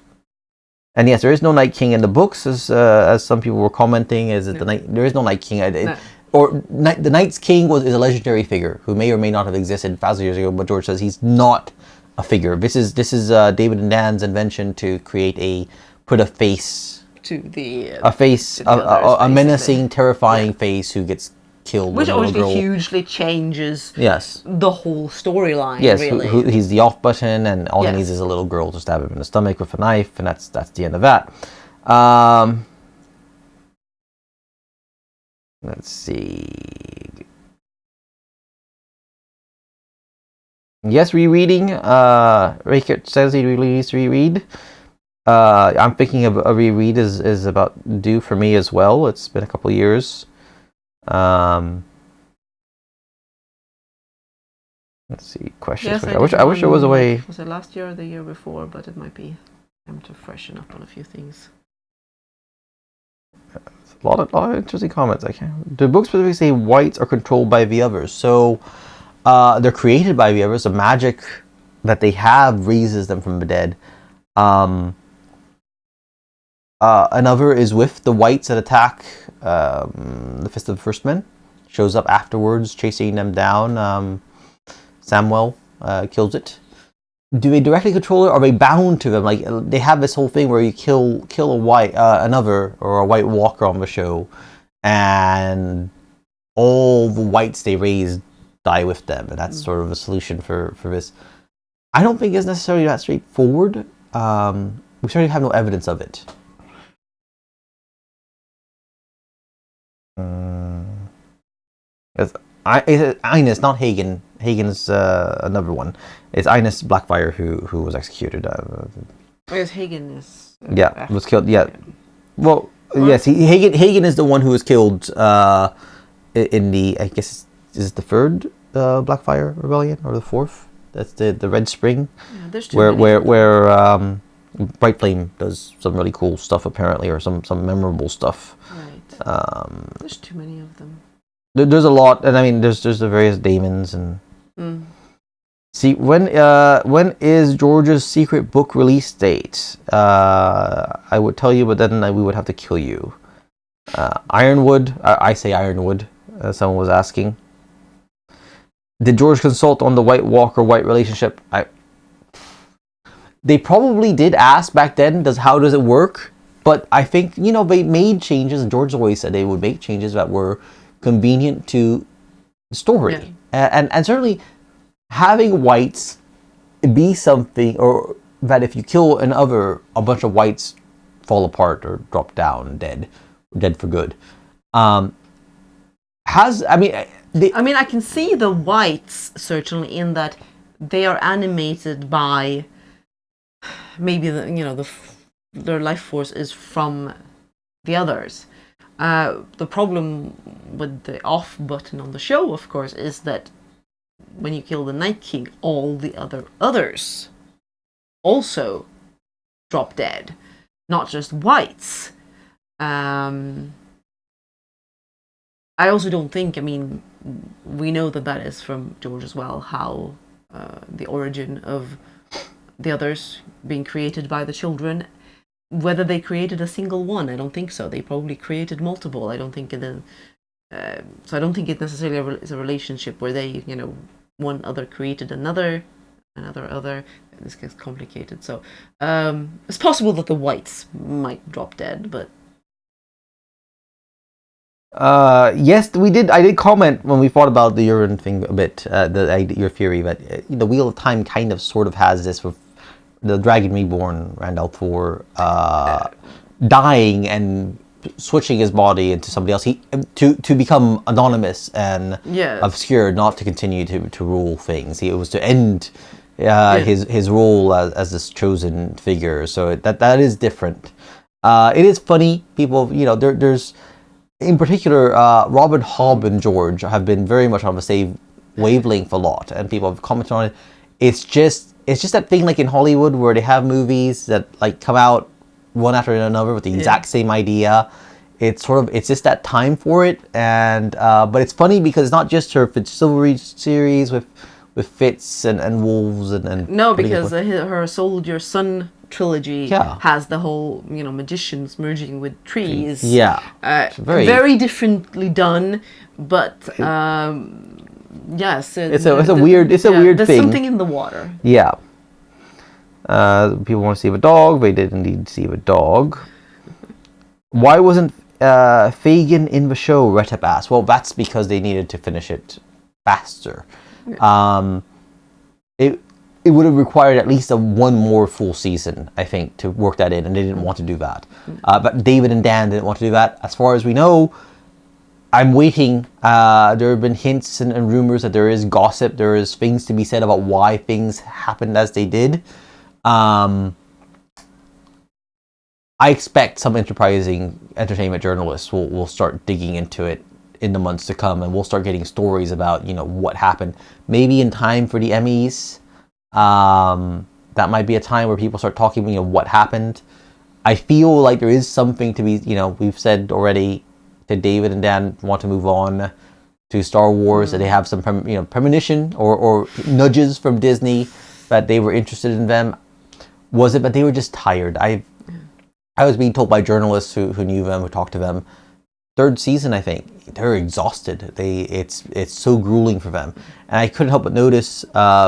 And yes, there is no Night King in the books, as some people were commenting. There is no Night King. The Night's King is a legendary figure who may or may not have existed thousands of years ago, but George says he's not a figure. This is David and Dan's invention to put a face to a menacing, terrifying face who gets killed. Which obviously hugely changes the whole storyline. Yes, really. He's the off button, and all he needs is a little girl to stab him in the stomach with a knife, and that's the end of that. Let's see. Yes, rereading. Rakert says he really needs to reread. I'm thinking of a reread is about due for me as well. It's been a couple of years. Let's see, questions. Yes, I wish there was a way. Was it last year or the year before? But it might be time to freshen up on a few things. A lot of interesting comments. I can't. The book specifically say whites are controlled by the others, so they're created by the others. The magic that they have raises them from the dead. Another is with the whites that attack the Fist of the First Men. Shows up afterwards, chasing them down. Samuel kills it. Do they directly control it, or are they bound to them? Like, they have this whole thing where you kill a white, another, or a White Walker on the show, and all the whites they raise die with them, and that's sort of a solution for this. I don't think it's necessarily that straightforward. We certainly have no evidence of it. It's Ines, not Hagen. Hagen's another one. It's Ines Blackfire who was executed. Whereas Hagen is... was killed. Yeah. Well, yes, Hagen is the one who was killed in the, I guess, is it the third Blackfire Rebellion, or the fourth? That's the Red Spring. Yeah, there's two where Bright Flame does some really cool stuff, apparently, or some memorable stuff. Right. There's too many of them. There's a lot, and I mean, there's the various daemons and. See, when is George's secret book release date? I would tell you, but then we would have to kill you. Ironwood. I say Ironwood. Someone was asking. Did George consult on the White Walker-White relationship? They probably did ask back then. How does it work? But I think they made changes. George always said they would make changes that were convenient to the story, and certainly having whites be something, or that if you kill another, a bunch of whites fall apart or drop down dead for good. I can see the whites certainly in that they are animated by maybe their life force is from the others. The problem with the off button on the show, of course, is that when you kill the Night King, all the others also drop dead, not just whites. I also don't think, we know that is from George as well, how the origin of the others being created by the children. Whether they created a single one, I don't think so. They probably created multiple. I don't think so I don't think it necessarily is a relationship where they, one other created another other. This gets complicated. So it's possible that the whites might drop dead, but yes, we did. I did comment when we thought about the urine thing a bit. Your theory that the Wheel of Time kind of sort of has this with the Dragon Reborn, Randall Thor, dying and switching his body into somebody else. To become anonymous and obscure, not to continue to rule things. It was to end his role as this chosen figure. So that is different. It is funny. People, there's in particular Robin Hobb and George have been very much on the same wavelength a lot, and people have commented on it. It's just that thing like in Hollywood where they have movies that like come out one after another with the exact same idea. It's just that time for it, and but it's funny because it's not just her Fitzsilvery series with Fitz and wolves and no, because her Soldier Sun trilogy has the whole magicians merging with trees. Very differently done, but yes, it's a weird thing. There's something in the water. Yeah. People want to see the dog. They did indeed see the dog. Why wasn't Fagin in the show? Retep asked. Well, that's because they needed to finish it faster. It would have required at least one more full season, I think, to work that in, and they didn't want to do that. But David and Dan didn't want to do that. As far as we know, I'm waiting. There have been hints and rumors that there is gossip. There is things to be said about why things happened as they did. I expect some enterprising entertainment journalists will start digging into it in the months to come, and we'll start getting stories about, what happened. Maybe in time for the Emmys, that might be a time where people start talking, what happened. I feel like there is something to be, we've said already that David and Dan want to move on to Star Wars, that they have some, premonition or nudges from Disney that they were interested in them. Was it, but they were just tired. I was being told by journalists who knew them, who talked to them, third season, I think, they're exhausted. It's so grueling for them. And I couldn't help but notice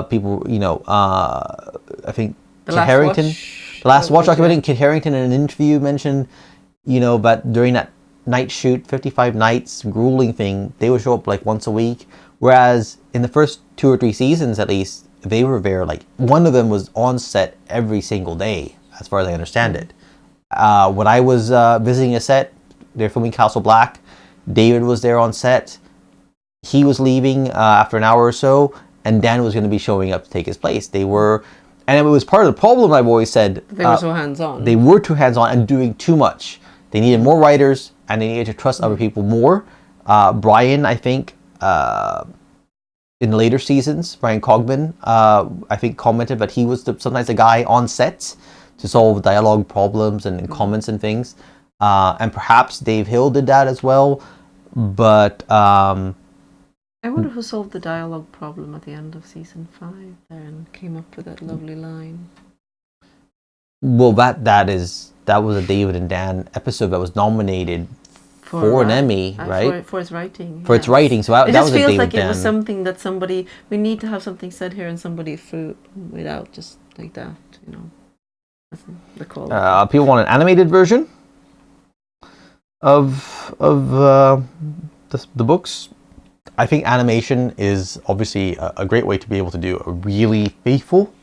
people, I think Kit Harington, the Last Watch documentary, Kit Harington in an interview mentioned, but during that night shoot, 55 nights, grueling thing, they would show up like once a week. Whereas in the first 2 or 3 seasons, at least, they were there, like one of them was on set every single day, as far as I understand it. When I was visiting a set, they're filming Castle Black, David was there on set. He was leaving after an hour or so, and Dan was going to be showing up to take his place. They were, and it was part of the problem, I've always said. They were so hands-on. They were too hands-on and doing too much. They needed more writers, and they needed to trust other people more. Brian, I think, in the later seasons, Brian Cogman, I think, commented that he was sometimes the guy on set to solve dialogue problems and comments and things. And perhaps Dave Hill did that as well. But I wonder who solved the dialogue problem at the end of season 5 there and came up with that lovely line. Well, that was a David and Dan episode that was nominated for an Emmy, right? For its writing. For its writing. So that was a David and Dan. It just feels like it was something that we need to have something said here, and somebody threw it out just like that, That's the call. People want an animated version of the books. I think animation is obviously a great way to be able to do a really faithful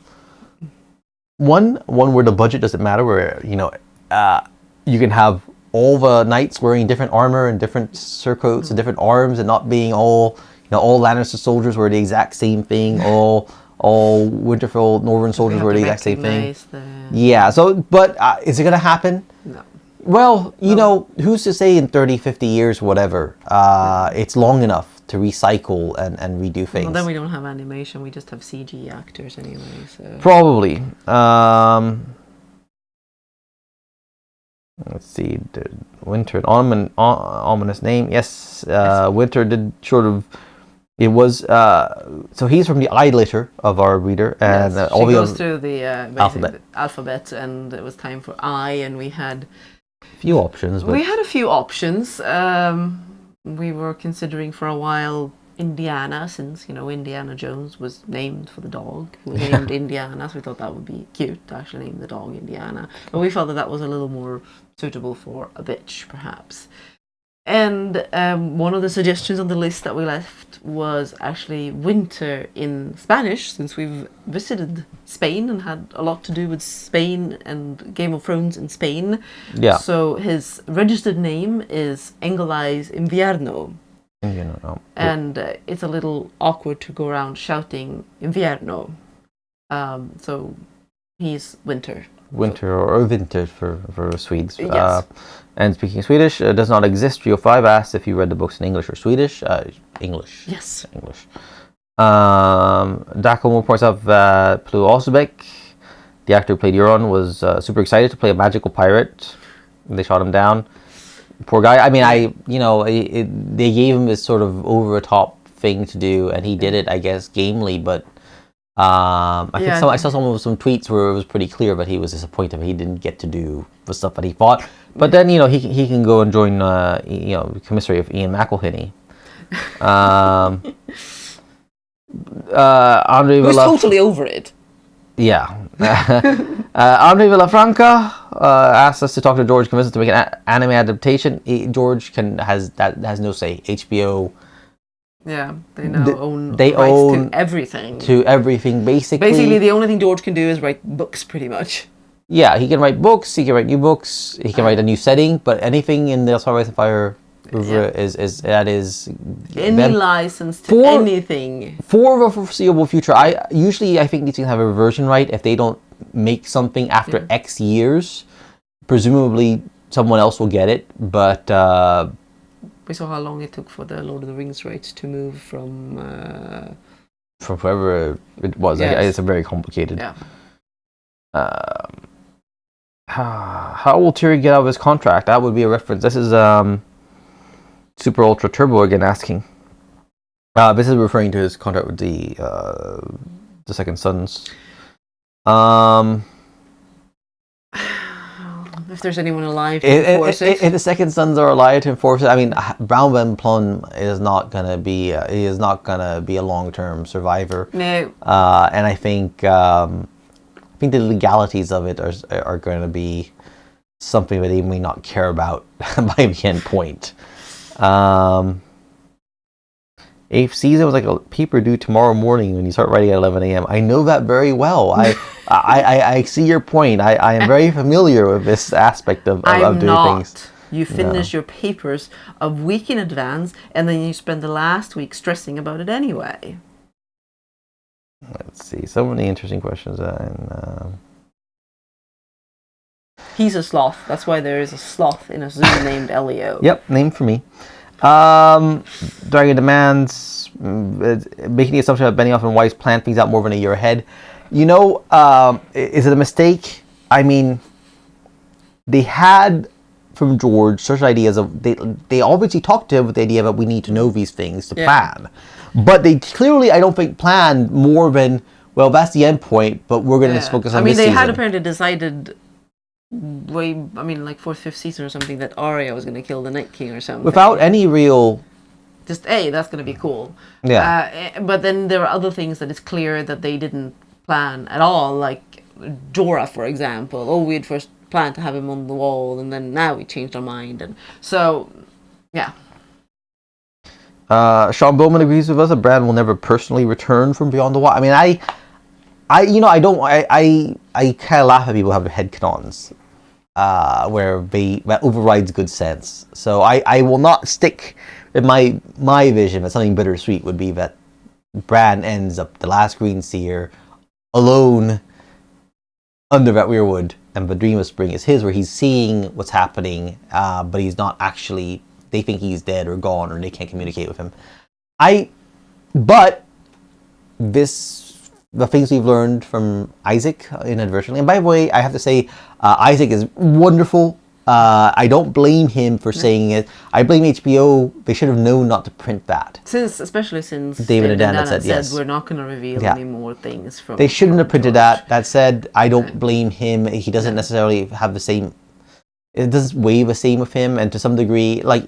one where the budget doesn't matter, where you can have all the knights wearing different armor and different surcoats and different arms, and not being all Lannister soldiers wear the exact same thing, all Winterfell Northern soldiers wear the exact same thing. Yeah, so but is it going to happen? No. Well, who's to say in 30, 50 years, whatever, it's long enough to recycle and redo things. Well, then we don't have animation, we just have CG actors anyway, so... Probably. Let's see, Winter, an ominous name. Yes, Winter did sort of... It was... so he's from the I litter of our reader, and yes, all she the goes through the alphabet, and it was time for I, and we had... We had a few options. We were considering for a while Indiana, since Indiana Jones was named for the dog, who was named Indiana, so we thought that would be cute to actually name the dog Indiana. But we felt that was a little more suitable for a bitch, perhaps. And one of the suggestions on the list that we left was actually Winter in Spanish, since we've visited Spain and had a lot to do with Spain and Game of Thrones in Spain. Yeah. So his registered name is Engelais Invierno. And it's a little awkward to go around shouting Invierno. So he's Winter. Winter or Winter for Swedes. Yes. And speaking Swedish, does not exist. Trio 5 asked if you read the books in English or Swedish. English. Yes. English. Dakelmo points out that Plu Osbeck, the actor who played Euron, was super excited to play a magical pirate. They shot him down. Poor guy. I mean, they gave him this sort of over-the-top thing to do, and he did it, I guess, gamely, but I saw some tweets where it was pretty clear that he was disappointed that he didn't get to do the stuff that he thought. But then, he can go and join, the commissary of Ian McElhinney. Andre Who's totally over it. Yeah. Andre Villafranca asked us to talk to George, convince us to make an anime adaptation. George has no say. HBO. Yeah, they now own rights to everything. To everything, basically. Basically, the only thing George can do is write books, pretty much. Yeah, he can write books, he can write new books, he can write a new setting, but anything in the Star Fire is any license to anything for the foreseeable future. I think these things have a reversion right if they don't make something after X years. presumably someone else will get it, but we saw how long it took for the Lord of the Rings rights to move from whoever it was. Yes. It's a very complicated. Yeah. How will Tyrion get out of his contract? That would be a reference. This is Super Ultra Turbo again asking. This is referring to his contract with the Second Sons. If there's anyone alive to enforce it. If the Second Sons are alive to enforce it, I mean, Brown Van Plum is not gonna be a long-term survivor. No. And I think the legalities of it are going to be something that they may not care about by the end point. 8th season was like a paper due tomorrow morning when you start writing at 11 a.m. I know that very well. I see your point. I am very familiar with this aspect of doing things. You finish your papers a week in advance, and then you spend the last week stressing about it anyway. Let's see. So many interesting questions. He's a sloth. That's why there is a sloth in a zoo named Elio. Yep, name for me. Dragon demands making the assumption that Benioff and Weiss planned things out more than a year ahead. You know, is it a mistake? I mean, they had from George such ideas of they obviously talked to him with the idea that we need to know these things to plan, but they clearly I don't think planned more than well that's the end point, but we're going to focus on. I mean, this they had season. apparently decided. Like 4th, 5th season or something that Arya was going to kill the Night King or something. Without any real... Just, that's going to be cool. Yeah. But then there are other things that it's clear that they didn't plan at all, like Jorah, for example. Oh, we had first planned to have him on the wall, and then now we changed our mind. And so, yeah. Sean Bowman agrees with us that Bran will never personally return from Beyond the Wall. I mean, I kind of laugh at people who have their headcanons, where that overrides good sense. So I will not stick with my vision that something bittersweet would be that Bran ends up the last Green Seer alone under that weirwood, and the Dream of Spring is his, where he's seeing what's happening, but he's not actually. They think he's dead or gone, or they can't communicate with him. But the things we've learned from Isaac inadvertently. And by the way, I have to say, Isaac is wonderful. I don't blame him for saying it. I blame HBO. They should have known not to print that. Especially since David and Dan had said yes. We're not going to reveal any more things from. They shouldn't have printed that. That said, I don't blame him. He doesn't necessarily have the same. It doesn't weigh the same with him, and to some degree, like,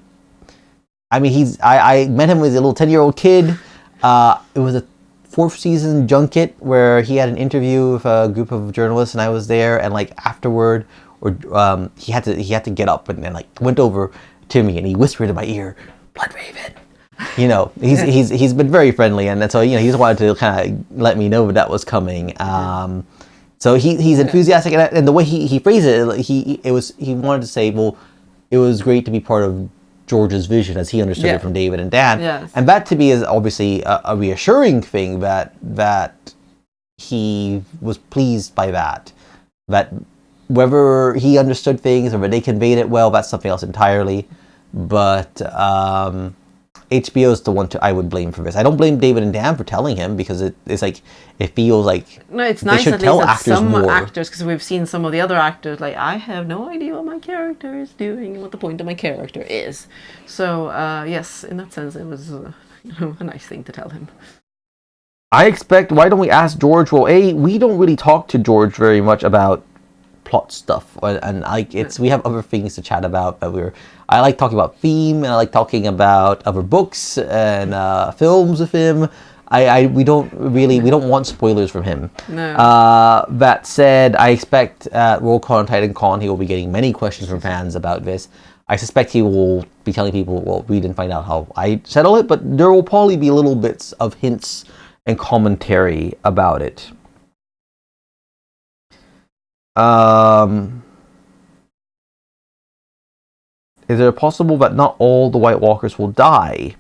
I mean, I met him as a little 10-year-old kid. It was a 4th season junket where he had an interview with a group of journalists, and I was there, and like afterward, he had to get up and like went over to me and he whispered in my ear, "Bloodraven." You know, he's been very friendly, and so he just wanted to kind of let me know that was coming. So he's enthusiastic, and the way he phrased it, he wanted to say, well, it was great to be part of George's vision as he understood it from David and Dan. Yes. And that to me is obviously a reassuring thing that he was pleased by that. That whether he understood things or whether they conveyed it well, that's something else entirely. But HBO is the one I would blame for this. I don't blame David and Dan for telling him, because it's like it feels like it's they nice should at tell least that actors some more. actors, because we've seen some of the other actors like, I have no idea what my character is doing and what the point of my character is. So yes, in that sense, it was a nice thing to tell him. I expect. Why don't we ask George? Well, we don't really talk to George very much about plot stuff, and like we have other things to chat about. But I like talking about theme, and I like talking about other books and films with him. We don't want spoilers from him. No. That said, I expect at Worldcon and TitanCon he will be getting many questions from fans about this. I suspect he will be telling people, well, we didn't find out how I settle it, but there will probably be little bits of hints and commentary about it. Is it possible that not all the White Walkers will die?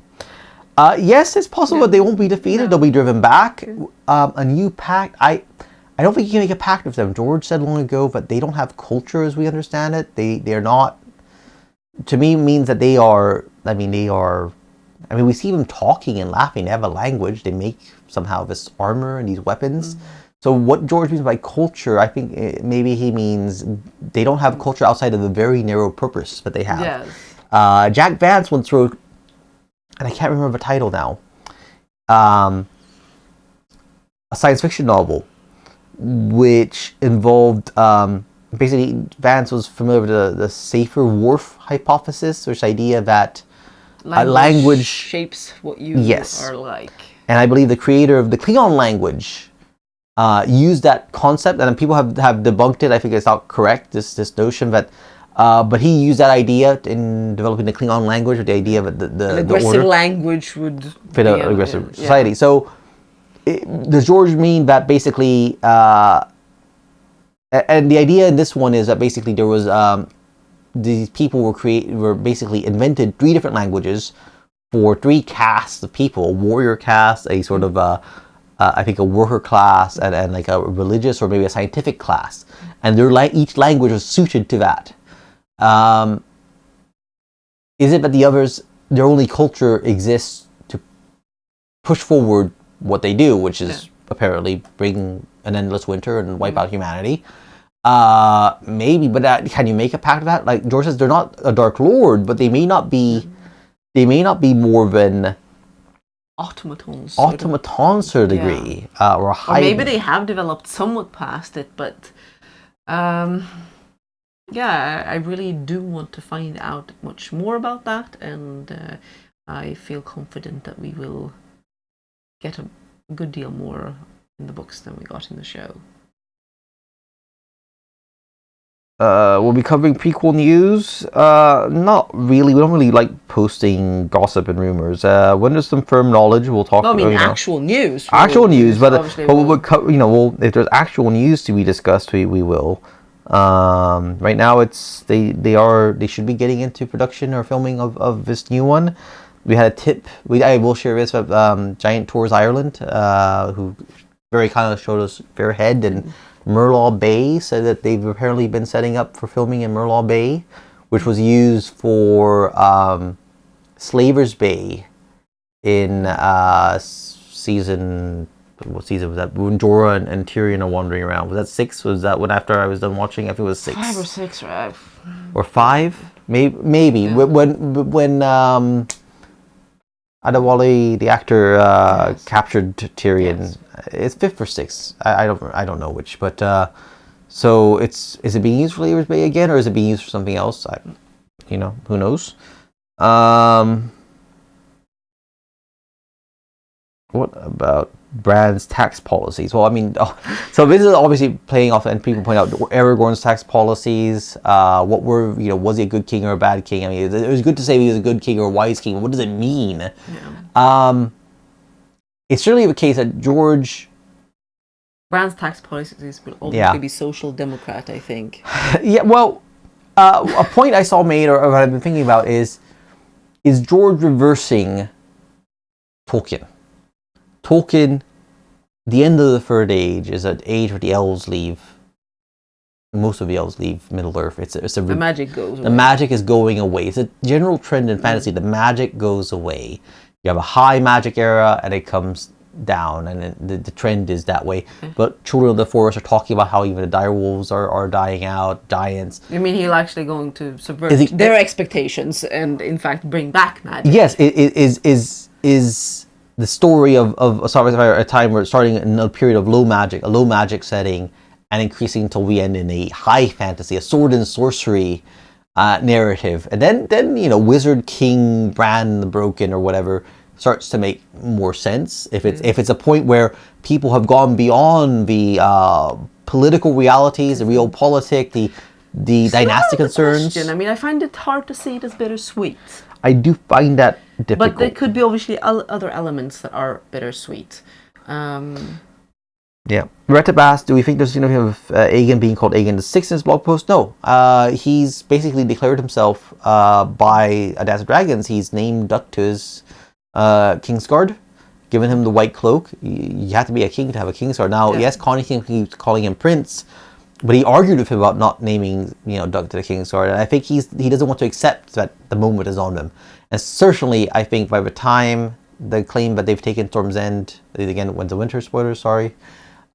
Yes, it's possible that they won't be defeated. They'll be driven back. A new pact. I I don't think you can make a pact with them. George said long ago that they don't have culture as we understand it. They're not. To me, means that they are. I mean, we see them talking and laughing. They have a language. They make somehow this armor and these weapons. So what George means by culture, I think maybe he means they don't have culture outside of the very narrow purpose that they have. Yes. Jack Vance once wrote, and I can't remember the title now, a science fiction novel, which involved, basically Vance was familiar with the safer wharf hypothesis, which idea that language shapes what you are like. And I believe the creator of the Klingon language used that concept, and people have debunked it. I think it's not correct, this notion that, but he used that idea in developing the Klingon language, with the idea that the aggressive order language would fit an aggressive society. So does George mean that basically, and the idea in this one is that basically there was, these people were basically invented 3 different languages for 3 castes of people: a warrior caste, a sort of I think a worker class, and like a religious or maybe a scientific class, and each language was suited to that. Is it that the others, their only culture exists to push forward what they do, which is apparently bring an endless winter and wipe out humanity? Maybe, but can you make a pact of that? Like George says, they're not a Dark Lord, but they may not be. They may not be more than automatons to a degree, or maybe they have developed somewhat past it, but I really do want to find out much more about that, and I feel confident that we will get a good deal more in the books than we got in the show. We'll be covering prequel news. Not really. We don't really like posting gossip and rumors. When there's some firm knowledge, we'll talk. No, I mean actual news. Actual news, but there's actual news to be discussed. We will. Right now, they should be getting into production or filming of this new one. We had a tip. I will share this with Giant Tours Ireland, who very kindly showed us Fairhead and Merlaw Bay, said that they've apparently been setting up for filming in Merlaw Bay, which was used for Slaver's Bay in season. What season was that? When Jorah and Tyrion are wandering around. Was that 6? Was that when after I was done watching? I think it was 6. 5 or 6, right? Or 5? Maybe. Yeah. When Adewale, the actor, captured Tyrion. Yes. It's 5th or 6th. I don't know which, but so is it being used for Slaver's Bay again, or is it being used for something else? Who knows? What about Bran's tax policies? Well, I mean, so this is obviously playing off, and people point out Aragorn's tax policies. What were, was he a good king or a bad king? I mean, it was good to say he was a good king or a wise king, but what does it mean? Yeah. It's certainly the case that Bran's tax policies will obviously be social democrat, I think. Yeah, well, a point I saw made, or what I've been thinking about, is George reversing Tolkien. Tolkien, the end of the Third Age, is an age where the elves leave. Most of the elves leave Middle-earth. The magic goes away. The magic is going away. It's a general trend in fantasy. The magic goes away. You have a high magic era, and it comes down, and the trend is that way. But Children of the Forest are talking about how even the direwolves are dying out, giants. You mean he's actually going to subvert their expectations and, in fact, bring back magic? Yes, is the story of Star Wars Empire, a time where it's starting in a period of low magic setting, and increasing until we end in a high fantasy, a sword and sorcery narrative, and then Wizard King Bran the Broken or whatever starts to make more sense if it's a point where people have gone beyond the political realities, the realpolitik, the dynastic concerns. I mean, I find it hard to see it as bittersweet. I do find that difficult. But there could be obviously other elements that are bittersweet. Yeah. Retta Bass, do we think there's of Aegon being called Aegon the Sixth in his blog post? No. He's basically declared himself by A Dance of Dragons. He's named up to his Kingsguard. given him the white cloak. You have to be a king to have a kingsword. Now, yes, Connie keeps calling him prince, but he argued with him about not naming, Doug to the kingsword, and I think he doesn't want to accept that the moment is on him. And certainly, I think by the time the claim that they've taken Storm's End, again, Winds of Winter, spoilers, sorry,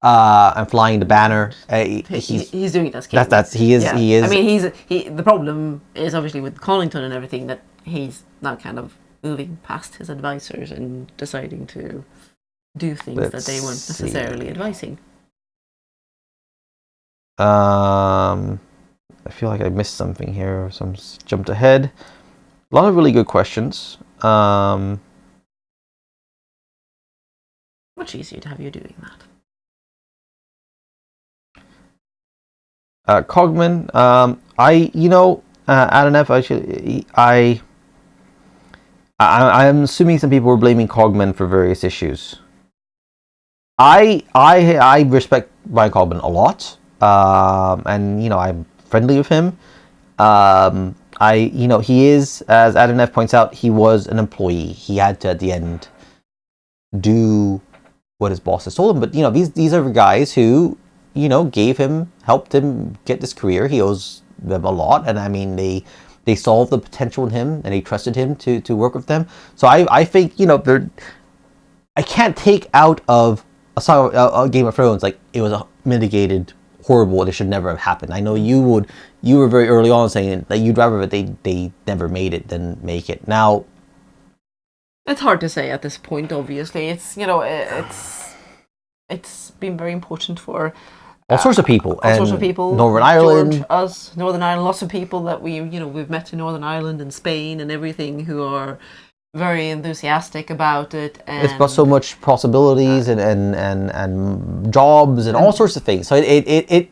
and flying the banner, he's doing it as king. He is. I mean, the problem is obviously with Collington and everything that he's now kind of moving past his advisors and deciding to do things that they weren't necessarily advising. I feel like I missed something here. Some jumped ahead. A lot of really good questions. Much easier to have you doing that. Cogman, Adonef, actually, I'm assuming some people were blaming Cogman for various issues. I respect Brian Cogman a lot, and I'm friendly with him. He is, as Adonef points out, he was an employee. He had to, at the end, do what his bosses told him. But these are guys who helped him get this career. He owes them a lot, and I mean they saw the potential in him, and they trusted him to work with them. So I think I can't take out of a Game of Thrones like it was a mitigated horrible and it should never have happened. I know you were very early on saying that you'd rather that they never made it than make it. Now it's hard to say at this point. Obviously, it's it's been very important for all sorts of people. Northern Ireland. George, us, Northern Ireland, lots of people that we've met in Northern Ireland and Spain and everything who are very enthusiastic about it. And it's got so much possibilities and jobs and all sorts of things. So it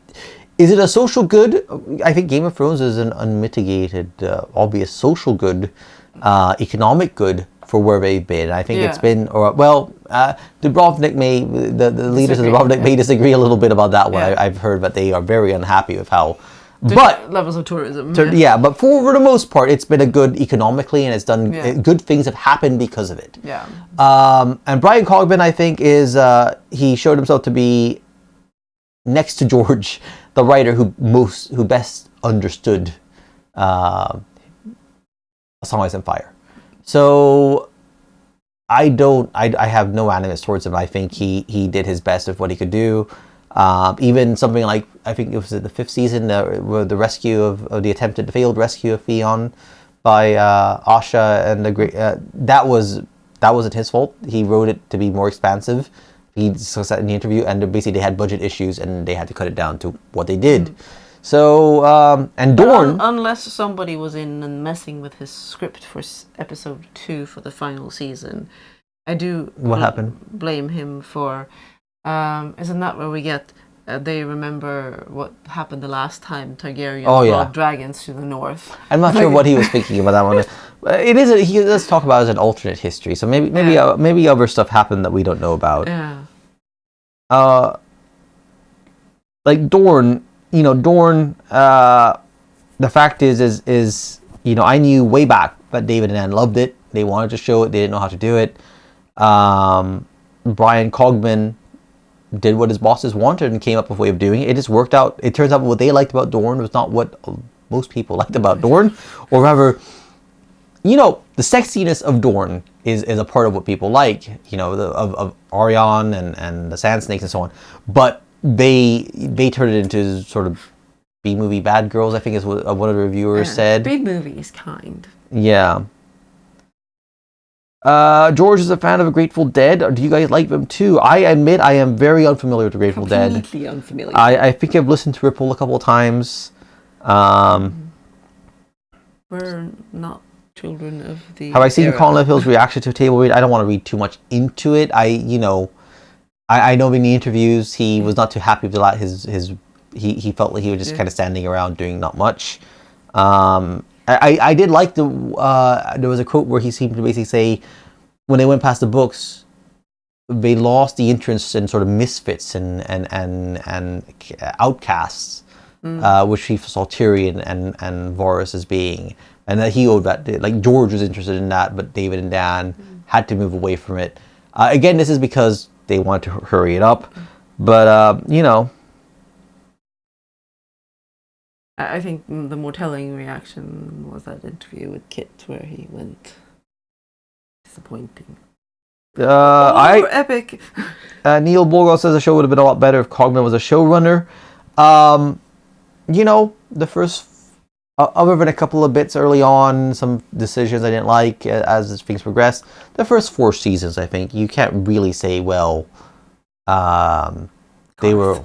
is it a social good? I think Game of Thrones is an unmitigated, obvious social good, economic good for where they've been. I think it's been, Dubrovnik the leaders of Dubrovnik may disagree a little bit about that one. I've heard that they are very unhappy with how, levels of tourism. But for the most part, it's been a good economically, and it's done good things have happened because of it. Yeah. And Brian Cogman, I think, is he showed himself to be next to George, the writer who best understood A Song of Ice and Fire. So I have no animus towards him. I think he did his best with what he could do. Even something like, I think it was the 5th season, the rescue of the failed rescue of Theon by Asha and the great. That wasn't his fault. He wrote it to be more expansive. He discussed that in the interview, and basically they had budget issues and they had to cut it down to what they did. Mm. So, and Dorne... Unless somebody was in and messing with his script for episode 2 for the final season, I do... What happened? Blame him for... isn't that where we get... they remember what happened the last time Targaryen brought dragons to the north. I'm not sure what he was thinking about that one. It is. He does talk about it as an alternate history, so maybe other stuff happened that we don't know about. Yeah. Like Dorne... Dorne, the fact is I knew way back that David and Anne loved it. They wanted to show it. They didn't know how to do it. Brian Cogman did what his bosses wanted and came up with a way of doing it. It just worked out. It turns out what they liked about Dorne was not what most people liked about Dorne. Or rather, the sexiness of Dorne is a part of what people like, of Arion and the Sand Snakes and so on. But they turned it into sort of B-movie bad girls, I think is what one of the reviewers said. B-movie is kind. Yeah. George is a fan of the Grateful Dead. Do you guys like them too? I admit I am very unfamiliar with the Grateful Dead. Completely unfamiliar. I think I've listened to Ripple a couple of times. We're not children of the... Have I seen Colin Hill's reaction to Table Read? I don't want to read too much into it. I know in the interviews he was not too happy with a lot. He felt like he was just kind of standing around doing not much. I did like there was a quote where he seemed to basically say when they went past the books, they lost the interest in sort of misfits and outcasts, which he saw Tyrion and Varys as being, and that he owed that. Like George was interested in that, but David and Dan had to move away from it. Again, this is because they want to hurry it up. But, I think the more telling reaction was that interview with Kit where he went disappointing. Epic. Neil Borgall says the show would have been a lot better if Cogman was a showrunner. The first, other than a couple of bits early on, some decisions I didn't like as things progressed. The first 4 seasons, I think, you can't really say, well, they were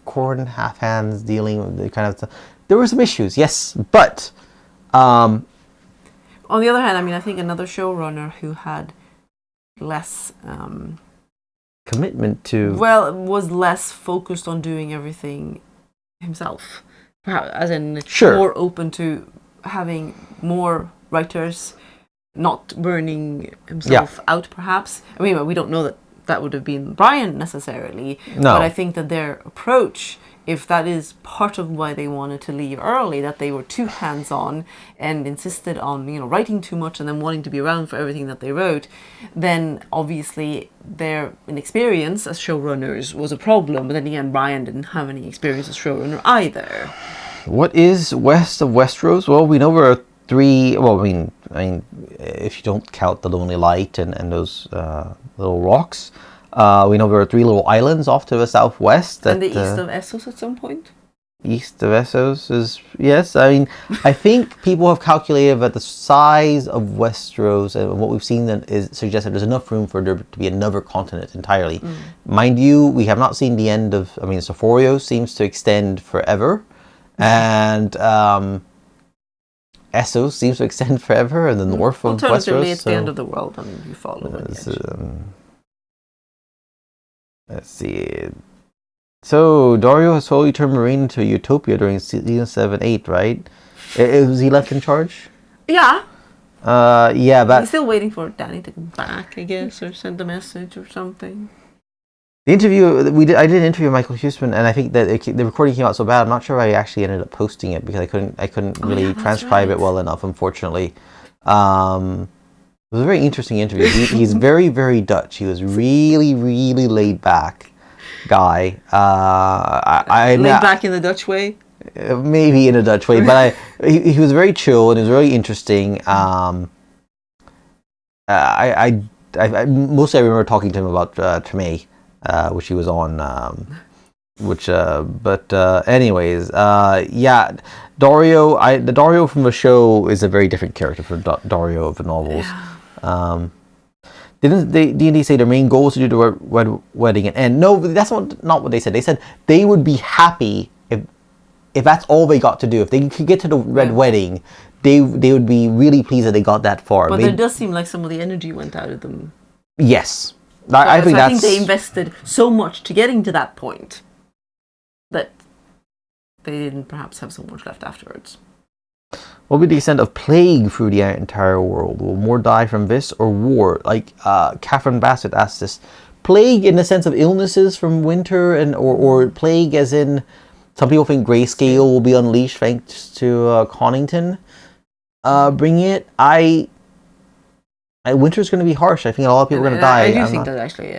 corn, half hands, dealing with the kind of stuff. There were some issues, yes, but on the other hand, I mean, I think another showrunner who had less commitment to was less focused on doing everything himself, perhaps, as in more open to having more writers, not burning himself out, perhaps. I mean, we don't know that would have been Brian necessarily, but I think that their approach, if that is part of why they wanted to leave early, that they were too hands-on and insisted on writing too much and then wanting to be around for everything that they wrote, then obviously their inexperience as showrunners was a problem. But then again, Brian didn't have any experience as showrunner either. What is west of Westeros? Well, we know there are 3. Well, I mean, if you don't count the Lonely Light and those little rocks. We know there are 3 little islands off to the southwest. And the east of Essos at some point? East of Essos is, yes. I mean, I think people have calculated that the size of Westeros and what we've seen then suggests that there's enough room for there to be another continent entirely. Mind you, we have not seen the end of, Sephorio seems to extend forever. And Essos seems to extend forever in the north of Westeros. Alternatively, it's the end of the world and you follow it. Let's see. So, Daario has slowly turned Meereen into a utopia during season 7-8, right? Was he left in charge? Yeah. But he's still waiting for Dany to come back, I guess, or send a message or something. The interview, I did an interview with Michael Huseman, and I think that the recording came out so bad, I'm not sure I actually ended up posting it because I couldn't really transcribe it well enough, unfortunately. It was a very interesting interview. He's very, very Dutch. He was really, really laid back guy. Laid back in the Dutch way? Maybe in a Dutch way, but he was very chill and it was really interesting. I mostly I remember talking to him about Treme, which he was on. Anyways, Daario. The Daario from the show is a very different character from Daario of the novels. Yeah. Didn't D&D say their main goal is to do the wedding and end? No, that's not what they said. They said they would be happy if that's all they got to do. If they could get to the red wedding, they would be really pleased that they got that far. But there does seem like some of the energy went out of them. Yes. I think they invested so much to getting to that point that they didn't perhaps have so much left afterwards. What will be the extent of plague through the entire world? Will more die from this or war? Like Catherine Bassett asked this. Plague in the sense of illnesses from winter or plague as in some people think grayscale will be unleashed thanks to Connington bringing it. Winter's going to be harsh. I think a lot of people are going to die. I do think that actually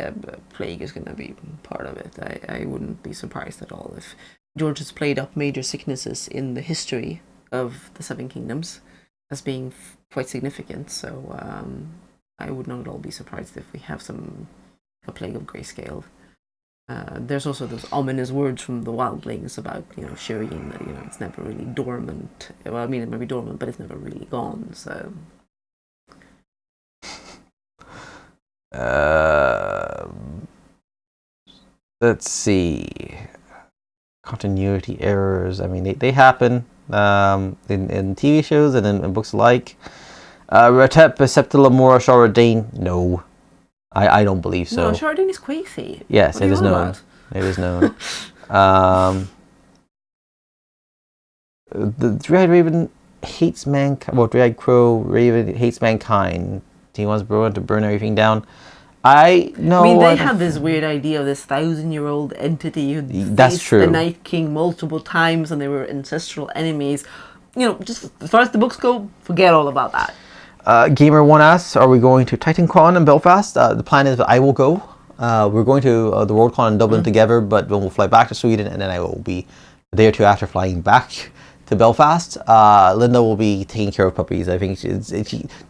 plague is going to be part of it. I wouldn't be surprised at all if George has played up major sicknesses in the history of the Seven Kingdoms as being quite significant. So I would not at all be surprised if we have a plague of grayscale. There's also those ominous words from the wildlings about showing that it's never really dormant. Well, I mean it may be dormant, but it's never really gone. So. Let's see. Continuity errors. I mean, they happen in TV shows and in books alike. Retep Septila Mora Sharadane. No, I don't believe so. No, Sharadane is Queefy. Yes, it is known. It is known. The Three-Eyed Raven hates mankind. Well, Three-Eyed Crow Raven hates mankind. He wants Bruin to burn everything down. I mean, they have this weird idea of this 1,000-year-old entity who faced the Night King multiple times, and they were ancestral enemies. Just as far as the books go, forget all about that. Gamer1 asks, are we going to TitanCon in Belfast? The plan is that I will go. We're going to the WorldCon in Dublin together, but then we'll fly back to Sweden, and then I will be a day or two after flying back to Belfast. Linda will be taking care of puppies. I think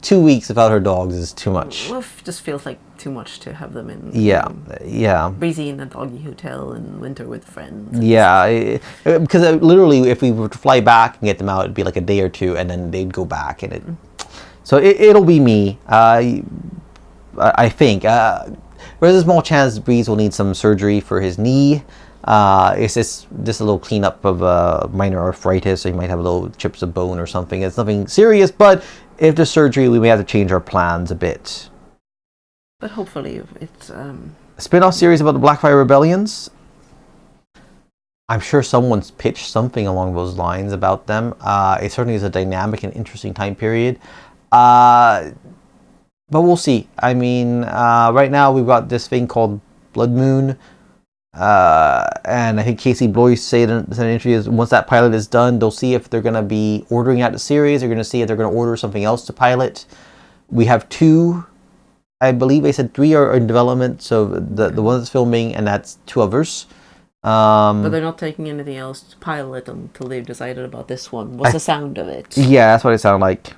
2 weeks without her dogs is too much. Well, it just feels like too much to have them in. Yeah. Breezy in a doggy hotel in winter with friends. Yeah, because literally, if we were to fly back and get them out, it'd be like a day or two, and then they'd go back, and so it'll be me. I think. There's a small chance Breeze will need some surgery for his knee. It's just a little cleanup of minor arthritis, so he might have little chips of bone or something. It's nothing serious, but if there's surgery, we may have to change our plans a bit. But hopefully it's... A spin-off series about the Blackfire Rebellions. I'm sure someone's pitched something along those lines about them. It certainly is a dynamic and interesting time period. But we'll see. I mean, right now we've got this thing called Blood Moon. And I think Casey Blois said in an interview, once that pilot is done, they'll see if they're going to be ordering out the series. They're going to see if they're going to order something else to pilot. We have 2, I believe they said 3 are in development. So the one that's filming, and that's 2 others. But they're not taking anything else to pilot until they've decided about this one. What's the sound of it? Yeah, that's what it sounded like.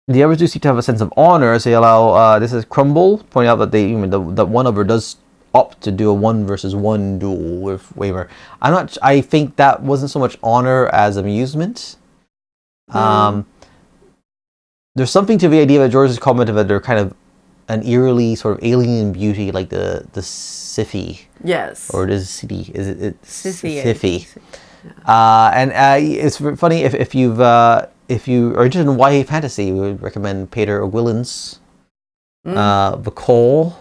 The others do seem to have a sense of honor, as they allow. This is Crumble pointing out that that one of her does opt to do a 1 versus 1 duel with Waver. I think that wasn't so much honor as amusement. There's something to the idea that George's commented that they're kind of an eerily sort of alien beauty, like the Siphi. Yes. Or it is City. Is it Siphi? Yeah. And it's funny if you are interested in YA fantasy, we would recommend Peter O'Gwillan's The Call,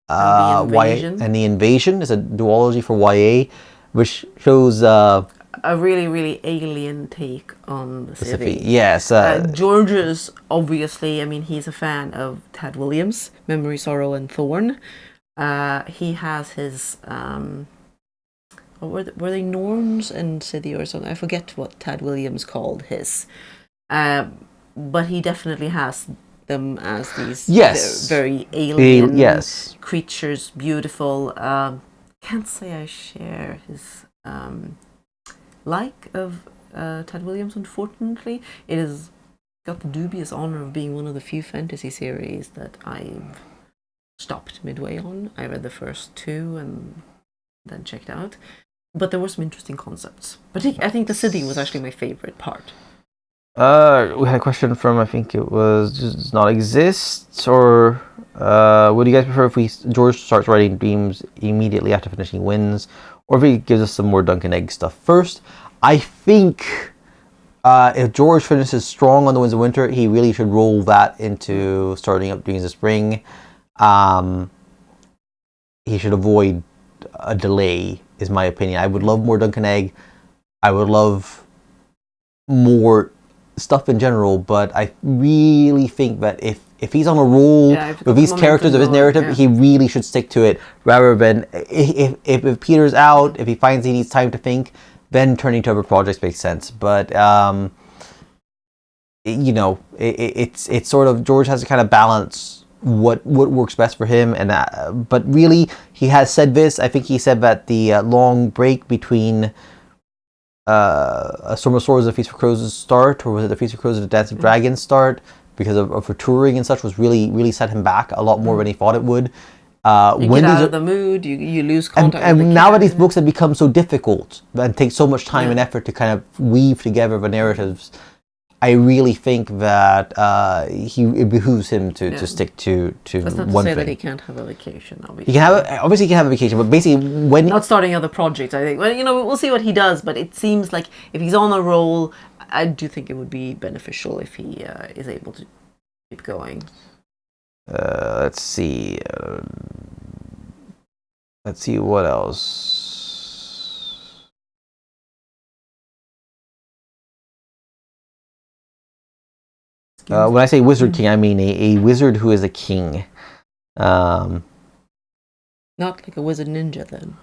and the Invasion is a duology for YA, which shows a really, really alien take on the city. Yes. George's obviously, I mean, he's a fan of Tad Williams, Memory, Sorrow, and Thorn. He has his were they Norns and City or something? I forget what Tad Williams called his. But he definitely has them as these very alien creatures, beautiful. Can't say I share his like of Tad Williams, unfortunately. It has got the dubious honor of being one of the few fantasy series that I've stopped midway on. I read the first 2 and then checked out. But there were some interesting concepts. But I think the city was actually my favorite part. We had a question from, I think it was, does not exist, or would you guys prefer if George starts writing Dreams immediately after finishing Winds, or if he gives us some more Duncan Egg stuff first? I think if George finishes strong on the Winds of Winter, he really should roll that into starting up Dreams of Spring. He should avoid a delay, is my opinion. I would love more Duncan Egg. I would love more stuff in general, but I really think that if he's on a roll with these characters of his narrative, he really should stick to it, rather than if Peter's out, if he finds he needs time to think, then turning to other projects makes sense. But it's sort of, George has to kind of balance what works best for him, and but really he has said this. I think he said that the long break between A Storm of Swords, The Feast for Crows' start, or was it The Feast for Crows, The Dance of Dragons start, because of for touring and such, was really set him back a lot more than he thought it would. You get out of the mood, you lose contact with the and now that these books have become so difficult and take so much time and effort to kind of weave together the narratives, I really think that it behooves him to stick to That's not one to say thing. that he can't have a vacation, obviously. Obviously he can have a vacation, but basically when not starting other projects, I think. Well, we'll see what he does, but it seems like if he's on a roll, I do think it would be beneficial if he is able to keep going. Let's see. Let's see what else. When I say wizard king, I mean a wizard who is a king. Not like a wizard ninja, then.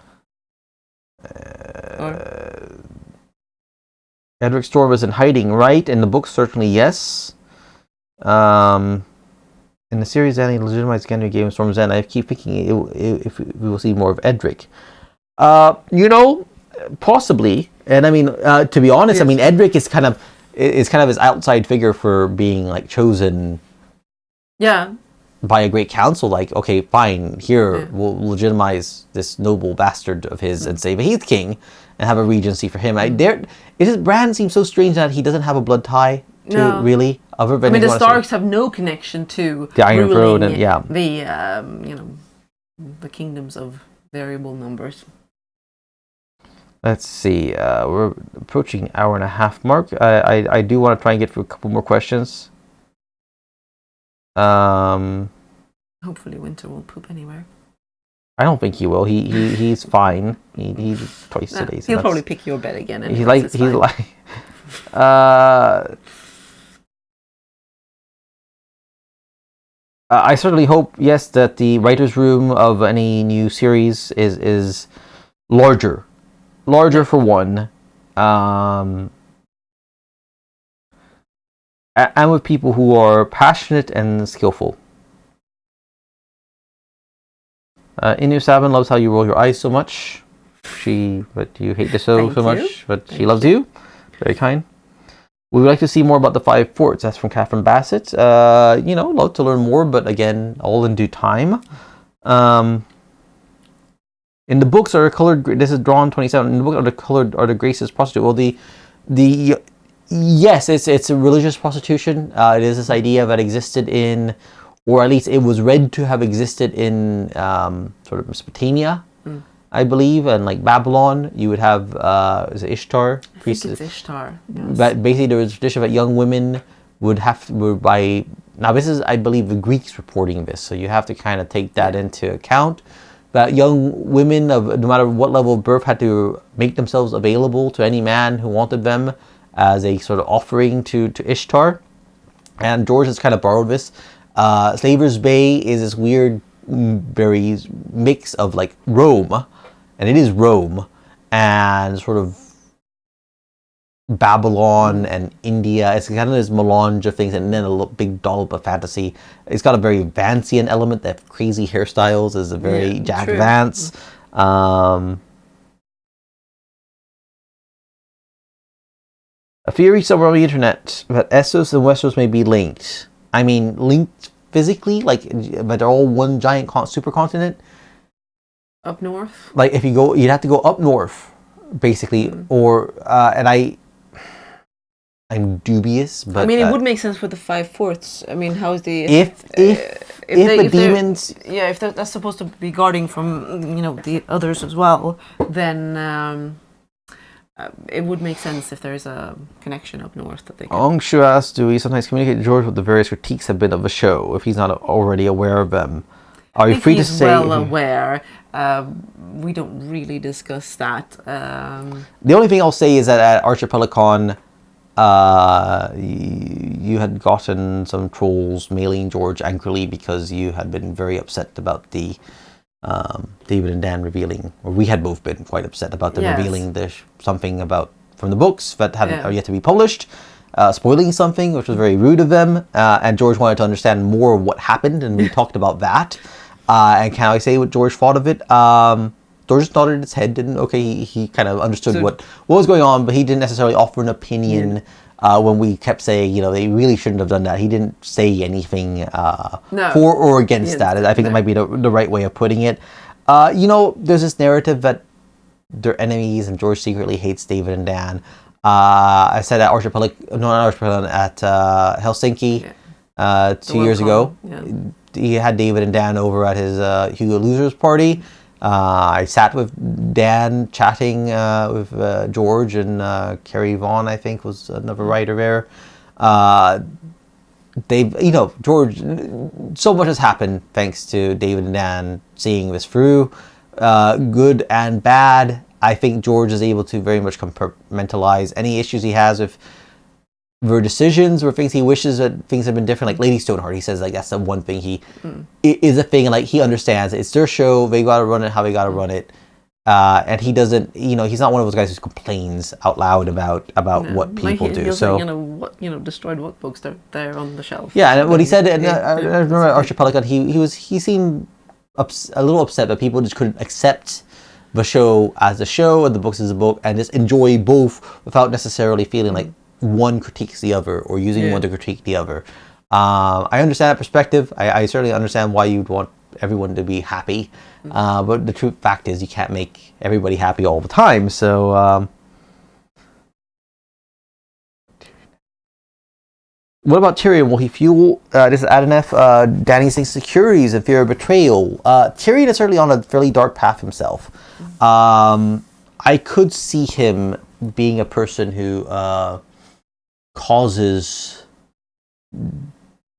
Edric Storm is in hiding, right? In the book, certainly yes. In the series, any legitimized Gendry Game of Storm's End, I keep thinking if we will see more of Edric. Possibly. And I mean, to be honest, yes. I mean, Edric is kind of his outside figure for being like chosen. Yeah. By a great council, like, okay, fine, here we'll legitimize this noble bastard of his and say, but he's king, and have a regency for him. Bran seems so strange that he doesn't have a blood tie to really. Other than the Starks have no connection to the Iron Throne and the kingdoms of variable numbers. Let's see. We're approaching hour and a half mark. I do want to try and get through a couple more questions. Hopefully Winter won't poop anywhere. I don't think he will. He's fine. He's twice today. So he'll probably pick your bed again. He's like. I certainly hope, yes, that the writer's room of any new series is larger. Larger for one. And with people who are passionate and skillful. Inu Sabin loves how you roll your eyes so much. But you hate this so much. But she loves you. Very kind. We would like to see more about the 5 forts. That's from Catherine Bassett. Love to learn more, but again, all in due time. In the books are colored. This is drawn 27. In the book are the graces prostitute. Well, yes, it's a religious prostitution. It is this idea that existed in, or at least it was read to have existed in sort of Mesopotamia. I believe, and like Babylon, you would have is it Ishtar? I think it's Ishtar. Yes. But basically, there was a tradition that young women would now this is, I believe, the Greeks reporting this, so you have to kind of take that into account. That young women of no matter what level of birth had to make themselves available to any man who wanted them as a sort of offering to Ishtar, and George has kind of borrowed this. Slaver's Bay is this weird, very mix of like Rome. And it is Rome, and sort of Babylon and India. It's kind of this melange of things, and then a big dollop of fantasy. It's got a very Vancian element. That crazy hairstyles is a very Jack Vance. A theory somewhere on the internet that Essos and Westeros may be linked. I mean, linked physically, but they're all one giant supercontinent. Up north? Like, if you go, you'd have to go up north, basically, or, and I'm dubious, but... I mean, it would make sense for the 5 forts. I mean, how is the... If the demons... Yeah, if that's supposed to be guarding from, the others as well, then it would make sense if there's a connection up north that they can... Angshu asks, do we sometimes communicate to George what the various critiques have been of the show, if he's not already aware of them? Are you free to say... well aware. We don't really discuss that. The only thing I'll say is that at Archipelicon, you had gotten some trolls mailing George angrily because you had been very upset about the David and Dan revealing, or we had both been quite upset about them revealing something about from the books that hadn't yet to be published. Spoiling something, which was very rude of them, and George wanted to understand more of what happened, and we talked about that. And can I say what George thought of it? George just nodded his head, he kind of understood what was going on, but he didn't necessarily offer an opinion when we kept saying, they really shouldn't have done that. He didn't say anything for or against that. I think it might be the right way of putting it. There's this narrative that they're enemies and George secretly hates David and Dan. I said at at Helsinki 2 years ago. Yeah. He had David and Dan over at his Hugo Losers party. I sat with Dan chatting with George, and Kerry Vaughn, I think, was another writer there. George, so much has happened thanks to David and Dan seeing this through, good and bad. I think George is able to very much compartmentalize any issues he has with their decisions or things he wishes that things had been different. Like Lady Stoneheart, he says that's the one thing it is a thing, he understands it's their show, they gotta run it how they gotta run it, and he doesn't, he's not one of those guys who complains out loud about what people do. So destroyed what books they're on the shelf. Yeah, and what he said, and I remember Archipelago, he seemed a little upset that people just couldn't accept the show as a show and the books as a book, and just enjoy both without necessarily feeling like one critiques the other or using one to critique the other. I understand that perspective. I certainly understand why you'd want everyone to be happy, but the true fact is you can't make everybody happy all the time. So what about Tyrion? Will he fuel, this is Adenef, Dany's insecurities and fear of betrayal? Tyrion is certainly on a fairly dark path himself. I could see him being a person who causes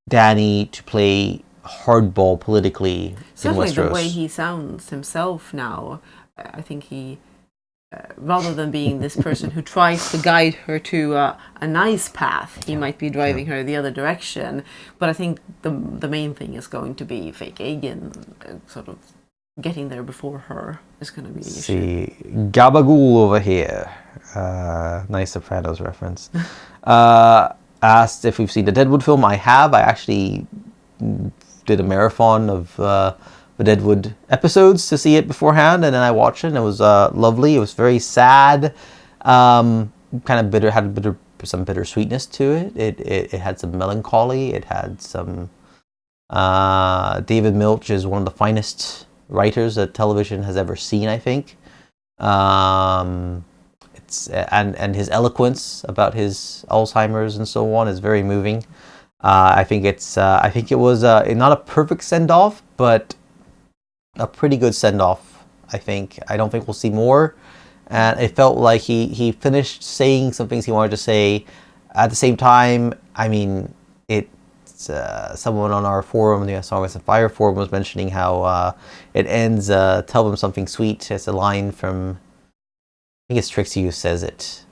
Dany to play hardball politically certainly in Westeros. The way he sounds himself now, I think he, rather than being this person who tries to guide her to a nice path, he might be driving her the other direction. But I think the main thing is going to be fake Aegon, sort of getting there before her is going to be the issue. See, Gabagool over here, nice Sopranos reference, asked if we've seen the Deadwood film. I have. I actually did a marathon of the Deadwood episodes to see it beforehand, and then I watched it, and it was lovely. It was very sad, kind of bitter, had some bittersweetness to it. It had some melancholy. It had some. David Milch is one of the finest writers that television has ever seen, I think. It's and his eloquence about his Alzheimer's and so on is very moving. I think it was not a perfect send off, but a pretty good send off. I don't think we'll see more, and it felt like he finished saying some things he wanted to say. At the same time, I mean, someone on our forum, the Songs and Fire forum, was mentioning how it ends, tell them something sweet. It's a line from, I think it's Trixie who says it.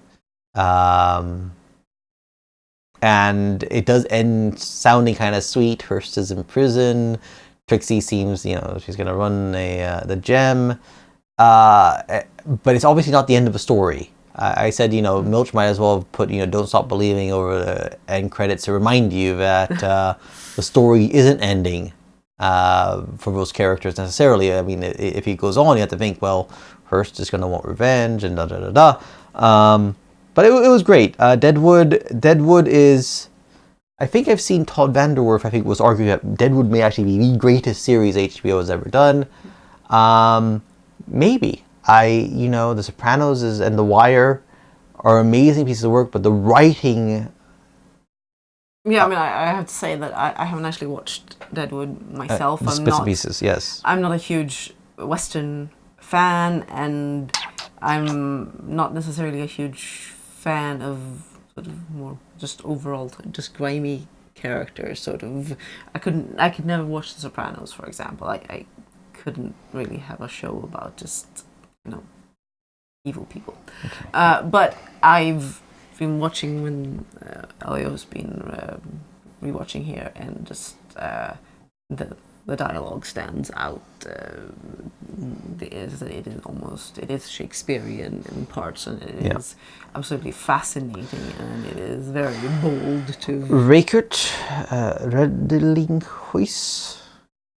And it does end sounding kind of sweet. Hurst is in prison. Trixie seems, she's going to run the gem. But it's obviously not the end of the story. I said, Milch might as well have put, don't stop believing over the end credits to remind you that the story isn't ending for those characters necessarily. I mean, if he goes on, you have to think, well, Hearst is going to want revenge and da-da-da-da. But it was great. Deadwood is... I think I've seen Todd VanDerWerff, I think, was arguing that Deadwood may actually be the greatest series HBO has ever done. Maybe. The Sopranos and The Wire are amazing pieces of work, but the writing... Yeah, I mean, I have to say that I haven't actually watched Deadwood myself. Bits and pieces, yes. I'm not a huge Western fan, and I'm not necessarily a huge fan of sort of more just overall just grimy characters. Sort of, I could never watch The Sopranos, for example. I couldn't really have a show about just evil people. Okay. But I've been watching when Elio's been rewatching here, and just the dialogue stands out. It is Shakespearean in parts, and it is absolutely fascinating, and it is very bold too. Rekert Redelinghuis.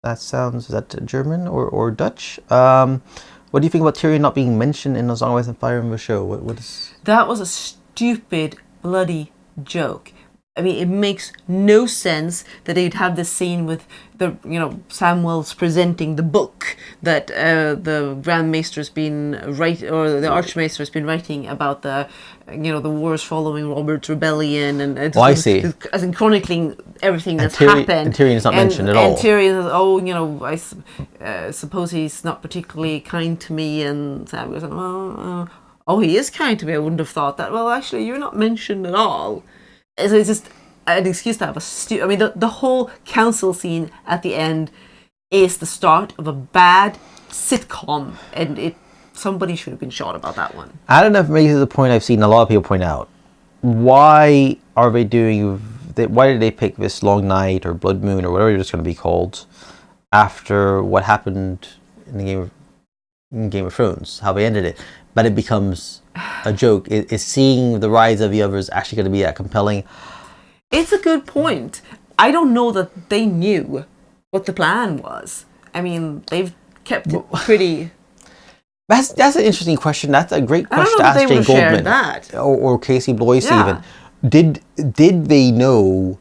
Is that German or Dutch? What do you think about Tyrion not being mentioned in the Song of Ice and Fire in the show? What is... That was a stupid, bloody joke. I mean, it makes no sense that they'd have this scene with Samwell's presenting the book that the Grand Maester's been writing, or the Archmaester's been writing about the wars following Robert's rebellion, and I see. As in chronicling everything that's happened. And Tyrion's not mentioned at all. And Tyrion says, I suppose he's not particularly kind to me, and Sam goes, oh, he is kind to me. I wouldn't have thought that. Well, actually, you're not mentioned at all. So it's just an excuse to have the whole council scene at the end is the start of a bad sitcom, and somebody should have been shot about that one. I don't know if it makes the point I've seen a lot of people point out. Why did they pick this Long Night or Blood Moon or whatever it's going to be called after what happened in the game of in Game of Thrones, how they ended it. But it becomes a joke. Is seeing the rise of the others actually going to be that compelling? It's a good point. I don't know that they knew what the plan was. I mean, they've kept it pretty... That's an interesting question. That's a great question to I don't know ask if they Jane would have shared Goldman that. Or Casey Blois Yeah. even. Did they know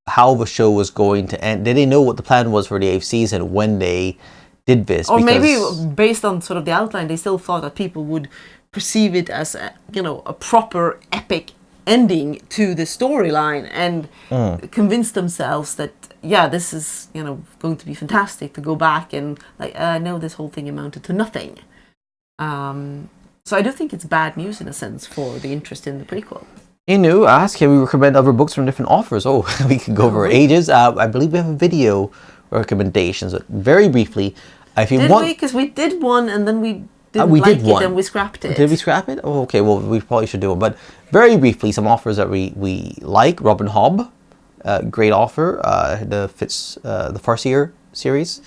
how the show was going to end? Did they know what the plan was for the 8th season when they did this? Or maybe based on sort of the outline, they still thought that people would perceive it as a proper epic ending to the storyline, and convince themselves that this is going to be fantastic to go back and no, this whole thing amounted to nothing. So I do think it's bad news in a sense for the interest in the prequel. Ask, can we recommend other books from different authors? Oh, we could go for ages. I believe we have a video recommendations. Very briefly, if you want, because we did one and then we did it and we scrapped it. Did we scrap it? Oh, okay. Well, we probably should do it. But very briefly, some authors that we like: Robin Hobb, great author. The Farseer series.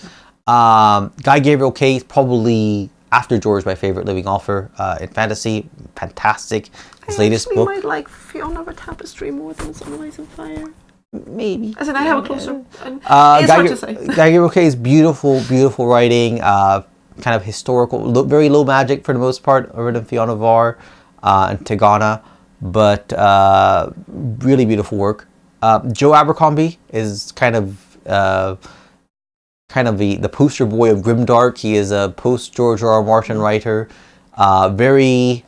Guy Gabriel Kay, probably after George, my favorite living author in fantasy. Fantastic. His latest book. I might like Fiona of a Tapestry more than Sunrise and Fire. Maybe. As in, I have a closer... it's hard to say. Guy Gabriel Kay's beautiful, beautiful writing. Kind of historical, very low magic for the most part, other than Fiona Var and Tigana. But really beautiful work. Joe Abercrombie is kind of the poster boy of grimdark. He is a post George R.R. Martin writer. Very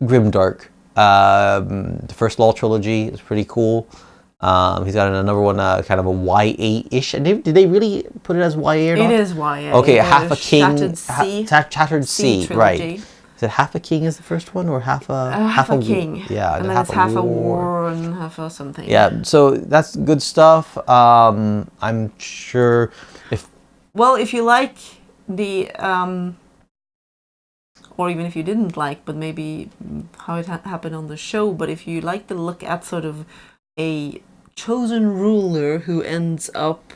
grimdark. The first Law trilogy is pretty cool. He's got another one, kind of a YA-ish. Did they really put it as YA or not? It is YA. Okay, Half a King. Shattered Sea, right. Is it Half a King is the first one, or half a king? Yeah, and then it's half a war and half a something. Yeah, so that's good stuff. I'm sure if you like the or even if you didn't like, but maybe how it happened on the show, but if you like to look at sort of a chosen ruler who ends up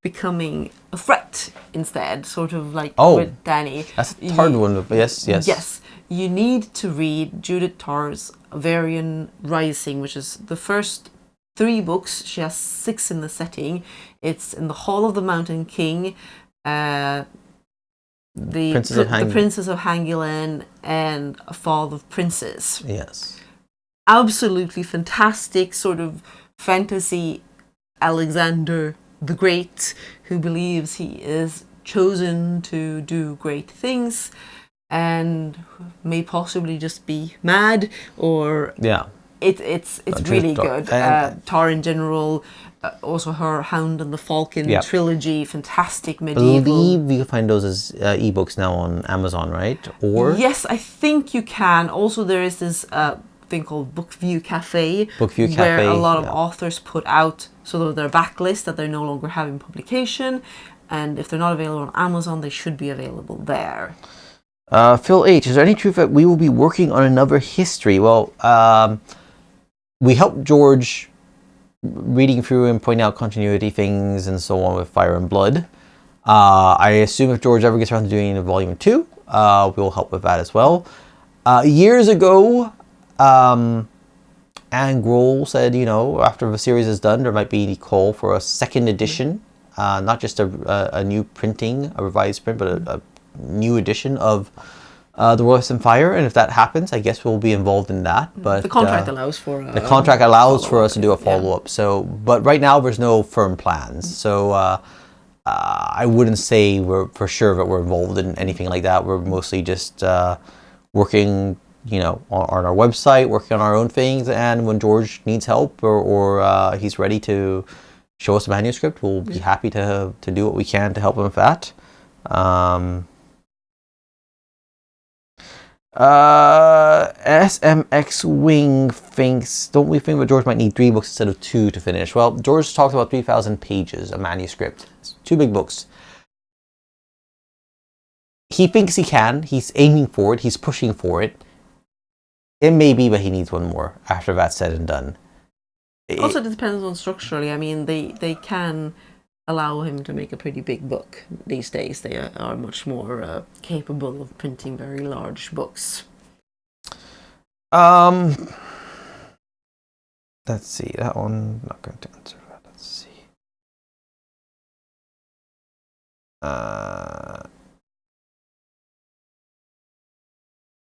becoming a threat instead, sort of like with Dany. That's a hard one, but yes. Yes, you need to read Judith Tarr's Varian Rising, which is the first 3 books. She has 6 in the setting. It's in the Hall of the Mountain King, the Princess of Hangilin, and A Fall of Princes. Yes. Absolutely fantastic sort of fantasy Alexander the Great, who believes he is chosen to do great things and may possibly just be mad, or it's really good. Tar in general, also her Hound and the Falcon trilogy, fantastic medieval. I believe you can find those as ebooks now on Amazon, right? Or yes, I think you can. Also, there is this thing called Bookview Cafe, where a lot of authors put out sort of their backlist that they're no longer having publication, and if they're not available on Amazon, they should be available there. Phil H, is there any truth that we will be working on another history? Well, we helped George reading through and pointing out continuity things and so on with Fire and Blood. I assume if George ever gets around to doing Volume 2, we'll help with that as well. Years ago, Anne Grohl said, after the series is done, there might be the call for a second edition, not just a new printing, a revised print, but a new edition of The Royce and Fire. And if that happens, I guess we'll be involved in that. But the contract allows for us to do a follow-up. So, but right now there's no firm plans. So I wouldn't say we're for sure that we're involved in anything like that. We're mostly just working on our website, working on our own things, and when George needs help or he's ready to show us a manuscript, we'll be happy to do what we can to help him with that. SMX Wing thinks, don't we think that George might need 3 books instead of 2 to finish? Well, George talked about 3,000 pages of manuscript. It's 2 big books. He thinks he can. He's aiming for it. He's pushing for it. It may be, but he needs 1 more after that's said and done. Also, it depends on structurally. I mean, they can allow him to make a pretty big book these days. They are much more capable of printing very large books. Let's see. That one, I'm not going to answer that. Let's see.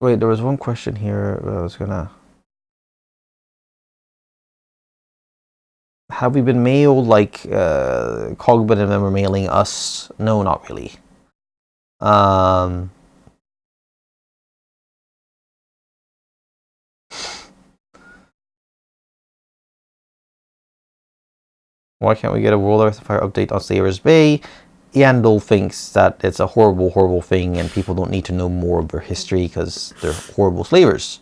Wait, there was one question here I was gonna... Have we been mailed, like, Cogbin and them are mailing us? No, not really. Why can't we get a World Earth Fire update on Slavers Bay? Yandel thinks that it's a horrible, horrible thing and people don't need to know more of their history because they're horrible slavers.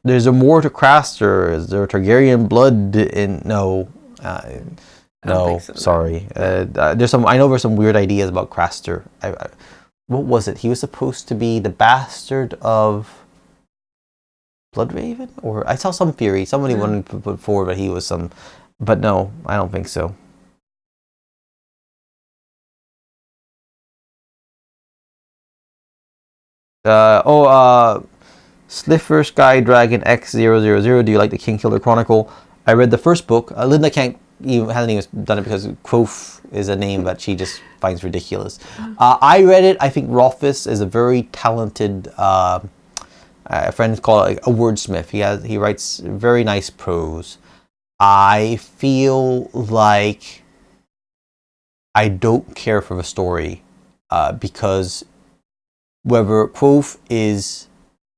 There's a more to Craster. Is there Targaryen blood in... No. No, so, sorry. There's some. I know there's some weird ideas about Craster. What was it? He was supposed to be the bastard of Bloodraven? Or I saw some theory. Somebody wanted to put forward that he was some... But no, I don't think so. Slipper Sky Dragon X000. Do you like the Kingkiller Chronicle? I read the first book. Linda hasn't even done it because Quoth is a name that she just finds ridiculous. I read it. I think Rothfuss is a very talented friends call it a wordsmith. He writes very nice prose. I feel like I don't care for the story because whether Quoth is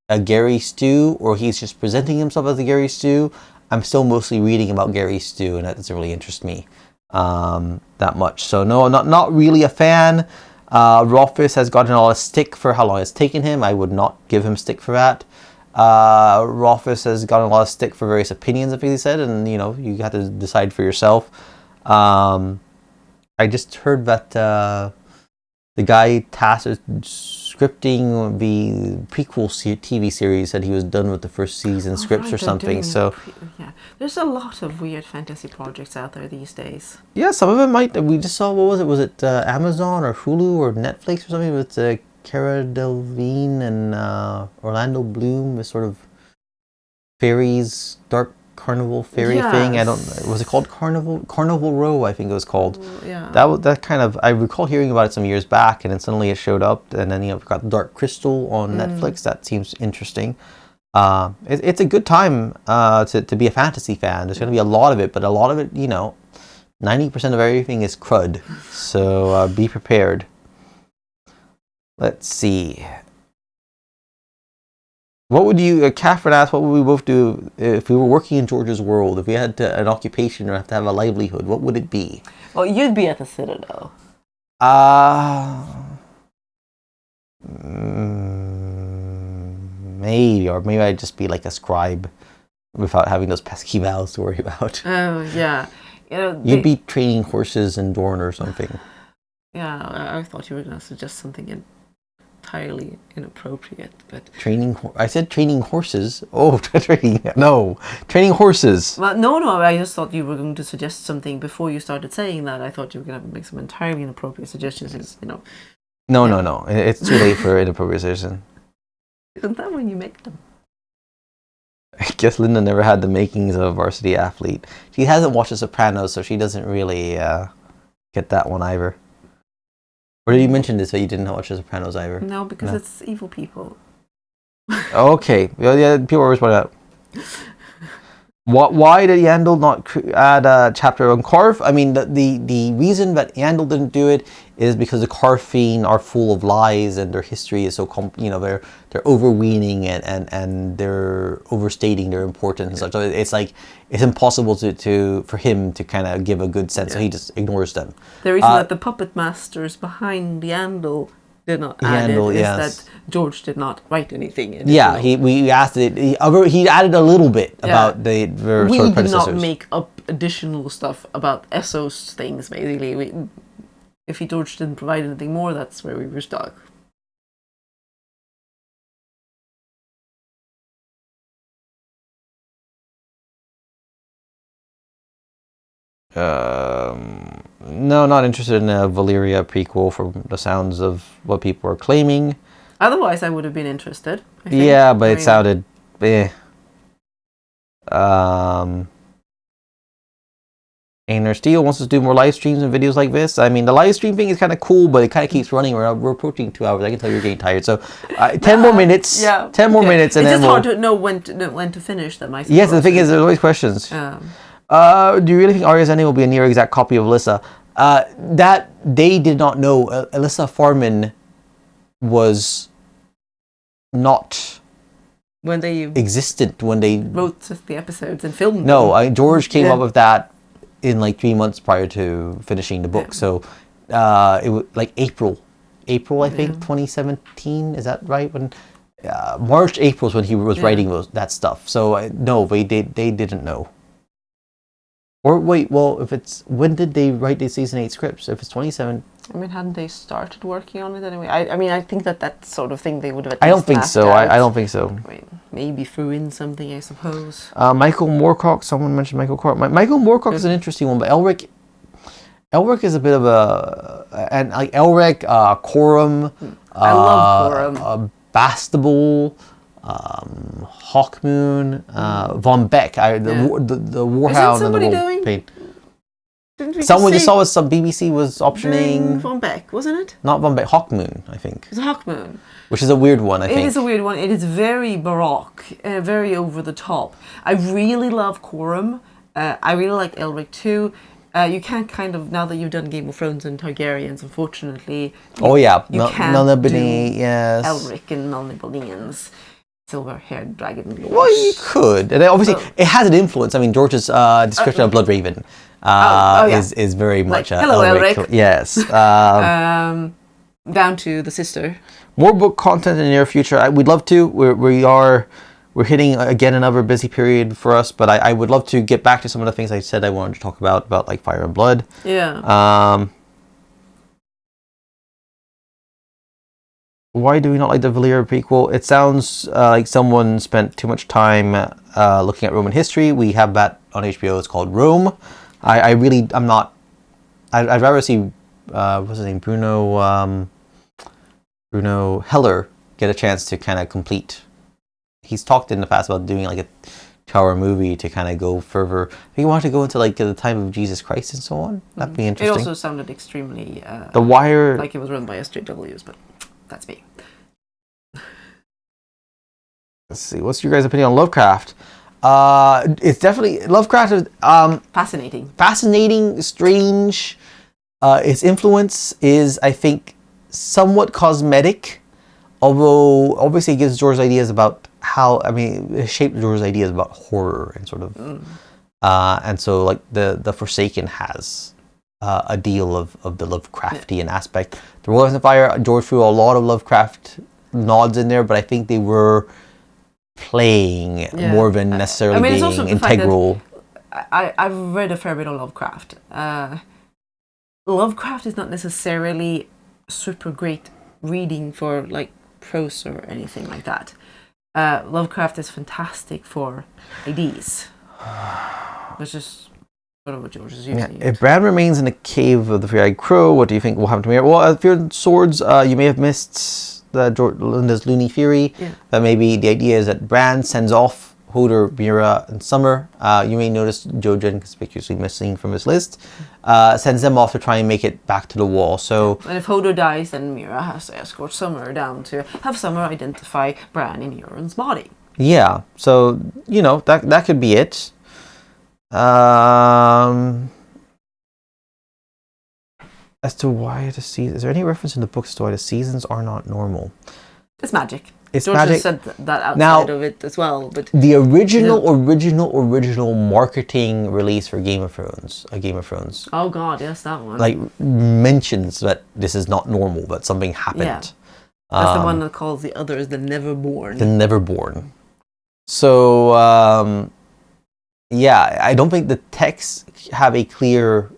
a Gary Stew or he's just presenting himself as a Gary Stew, I'm still mostly reading about Gary Stew, and that doesn't really interest me that much. So no, not really a fan. Rothfuss has gotten a lot of stick for how long it's taken him. I would not give him stick for that. Rothfuss has gotten a lot of stick for various opinions of what he said, and you have to decide for yourself. I just heard that the guy tasked with scripting the prequel TV series said he was done with the first season scripts or something. So yeah, there's a lot of weird fantasy projects out there these days. Yeah, some of them might. We just saw, what was it? Was it Amazon or Hulu or Netflix or something with Cara Delevingne and Orlando Bloom, this sort of fairies, dark carnival fairy thing. I don't. Was it called Carnival Row? I think it was called. Yeah. That kind of. I recall hearing about it some years back, and then suddenly it showed up, and then we've got Dark Crystal on Netflix. That seems interesting. It's a good time to be a fantasy fan. There's going to be a lot of it, but a lot of it, 90% of everything is crud. So be prepared. Let's see. What would you, Catherine asked, what would we both do if we were working in George's world? If we had an occupation or have to have a livelihood, what would it be? Well, you'd be at the Citadel. Maybe I'd just be like a scribe without having those pesky vows to worry about. Oh, yeah. You'd be training horses in Dorne or something. Yeah, I thought you were going to suggest something entirely inappropriate, but... I said training horses. Oh, training horses. Well, no, I just thought you were going to suggest something before you started saying that. I thought you were going to make some entirely inappropriate suggestions, No. It's too late for inappropriate suggestion. Isn't that when you make them? I guess Linda never had the makings of a varsity athlete. She hasn't watched The Sopranos, so she doesn't really get that one either. Or did you mention this, that you didn't watch The Sopranos either? No, because it's evil people. Okay. Well, yeah, people always point out. Why did Yandel not add a chapter on Karth? I mean, the reason that Yandel didn't do it is because the Karthine are full of lies and their history is so they're overweening and they're overstating their importance and such. So it's impossible for him to kind of give a good sense. So he just ignores them. The reason that the puppet masters behind Yandel did not add it is that George did not write anything. Yeah, we asked it. He added a little bit about the we sort of did not make up additional stuff about Essos things. Basically, if George didn't provide anything more, that's where we were stuck. No, not interested in a Valyria prequel from the sounds of what people are claiming. Otherwise, I would have been interested. I think. Yeah, but it sounded... Ainer Steele wants us to do more live streams and videos like this. I mean, the live stream thing is kind of cool, but it kind of keeps running. We're approaching 2 hours. I can tell you're getting tired. So, 10 more minutes. Yeah. 10 more minutes, and it's then just hard to know when to finish them. I suppose. Yes, the thing is, there's always questions. Do you really think Arya's ending will be a near exact copy of Alyssa? That they did not know. Alyssa Farman was not when they existent when they wrote the episodes and filmed. No, George came up with that in like 3 months prior to finishing the book. Yeah. So it was like April I think 2017. Is that right? When March, April is when he was writing that stuff. So no, they didn't know. Or wait, well, if it's when did they write the season 8 scripts? If it's 27. I mean, hadn't they started working on it anyway? I mean, I think that sort of thing they would have. I don't think so. I don't think so. I mean, maybe threw in something, I suppose. Michael Moorcock. Someone mentioned Michael Moorcock. Michael Moorcock is an interesting one, but Elric is a bit of a and like Elric, Coram. I love Coram. Bastable, Hawkmoon, Von Beck. The Warhound. Is somebody doing? Someone just saw some BBC was optioning Von Beck, wasn't it? Not Von Beck, Hawkmoon, I think. It's Hawkmoon. Which is a weird one, I think. It is a weird one. It is very baroque, very over the top. I really love Coram. I really like Elric too. You can't kind of, now that you've done Game of Thrones and Targaryens, unfortunately. You can't Melniboné, yes. Elric and Melnibonéans. Silver-haired dragon lords. Well, you could. And obviously, it has an influence. I mean, George's description of Bloodraven is very much like, hello, Elric. Yes. Down to the sister. More book content in the near future. We'd love to. We're hitting again another busy period for us, but I would love to get back to some of the things I said I wanted to talk about like Fire and Blood. Yeah. Why do we not like the Valyria prequel? It sounds like someone spent too much time looking at Roman history. We have that on HBO. It's called Rome. I'm not. I'd rather see what's his name, Bruno Heller get a chance to kind of complete. He's talked in the past about doing like a 2-hour movie to kind of go further. He wanted to go into like the time of Jesus Christ and so on. That'd be interesting. It also sounded extremely The Wire, like it was run by SJWs, but that's me. Let's see. What's your guys' opinion on Lovecraft? It's definitely Lovecraft is fascinating, strange. Its influence is, I think, somewhat cosmetic, although obviously it gives George's ideas about it shaped George's ideas about horror and sort of, and so like the Forsaken has a deal of the Lovecraftian aspect. The Royals and Fire, George threw a lot of Lovecraft nods in there, but I think they were playing more than necessarily being integral. I've read a fair bit of Lovecraft. Lovecraft is not necessarily super great reading for like prose or anything like that. Lovecraft is fantastic for ideas, which is sort of what George is using. If Bran remains in the cave of the Three-Eyed Crow, what do you think will happen to Mira? Well, Fear and Swords, you may have missed Linda's loony theory. That maybe the idea is that Bran sends off Hodor, Mira, and Summer. You may notice Jojen conspicuously missing from his list. Sends them off to try and make it back to the wall. So, and if Hodor dies, then Mira has to escort Summer down to have Summer identify Bran in Euron's body. Yeah, so that could be it. As to why the seasons, is there any reference in the books to why the seasons are not normal? It's magic. It's George magic. Just said that outside of it as well, but the original marketing release for Game of Thrones, Oh God, yes, that one. Like mentions that this is not normal, that something happened. Yeah. That's the one that calls the others the Neverborn. The Neverborn. So I don't think the texts have a clear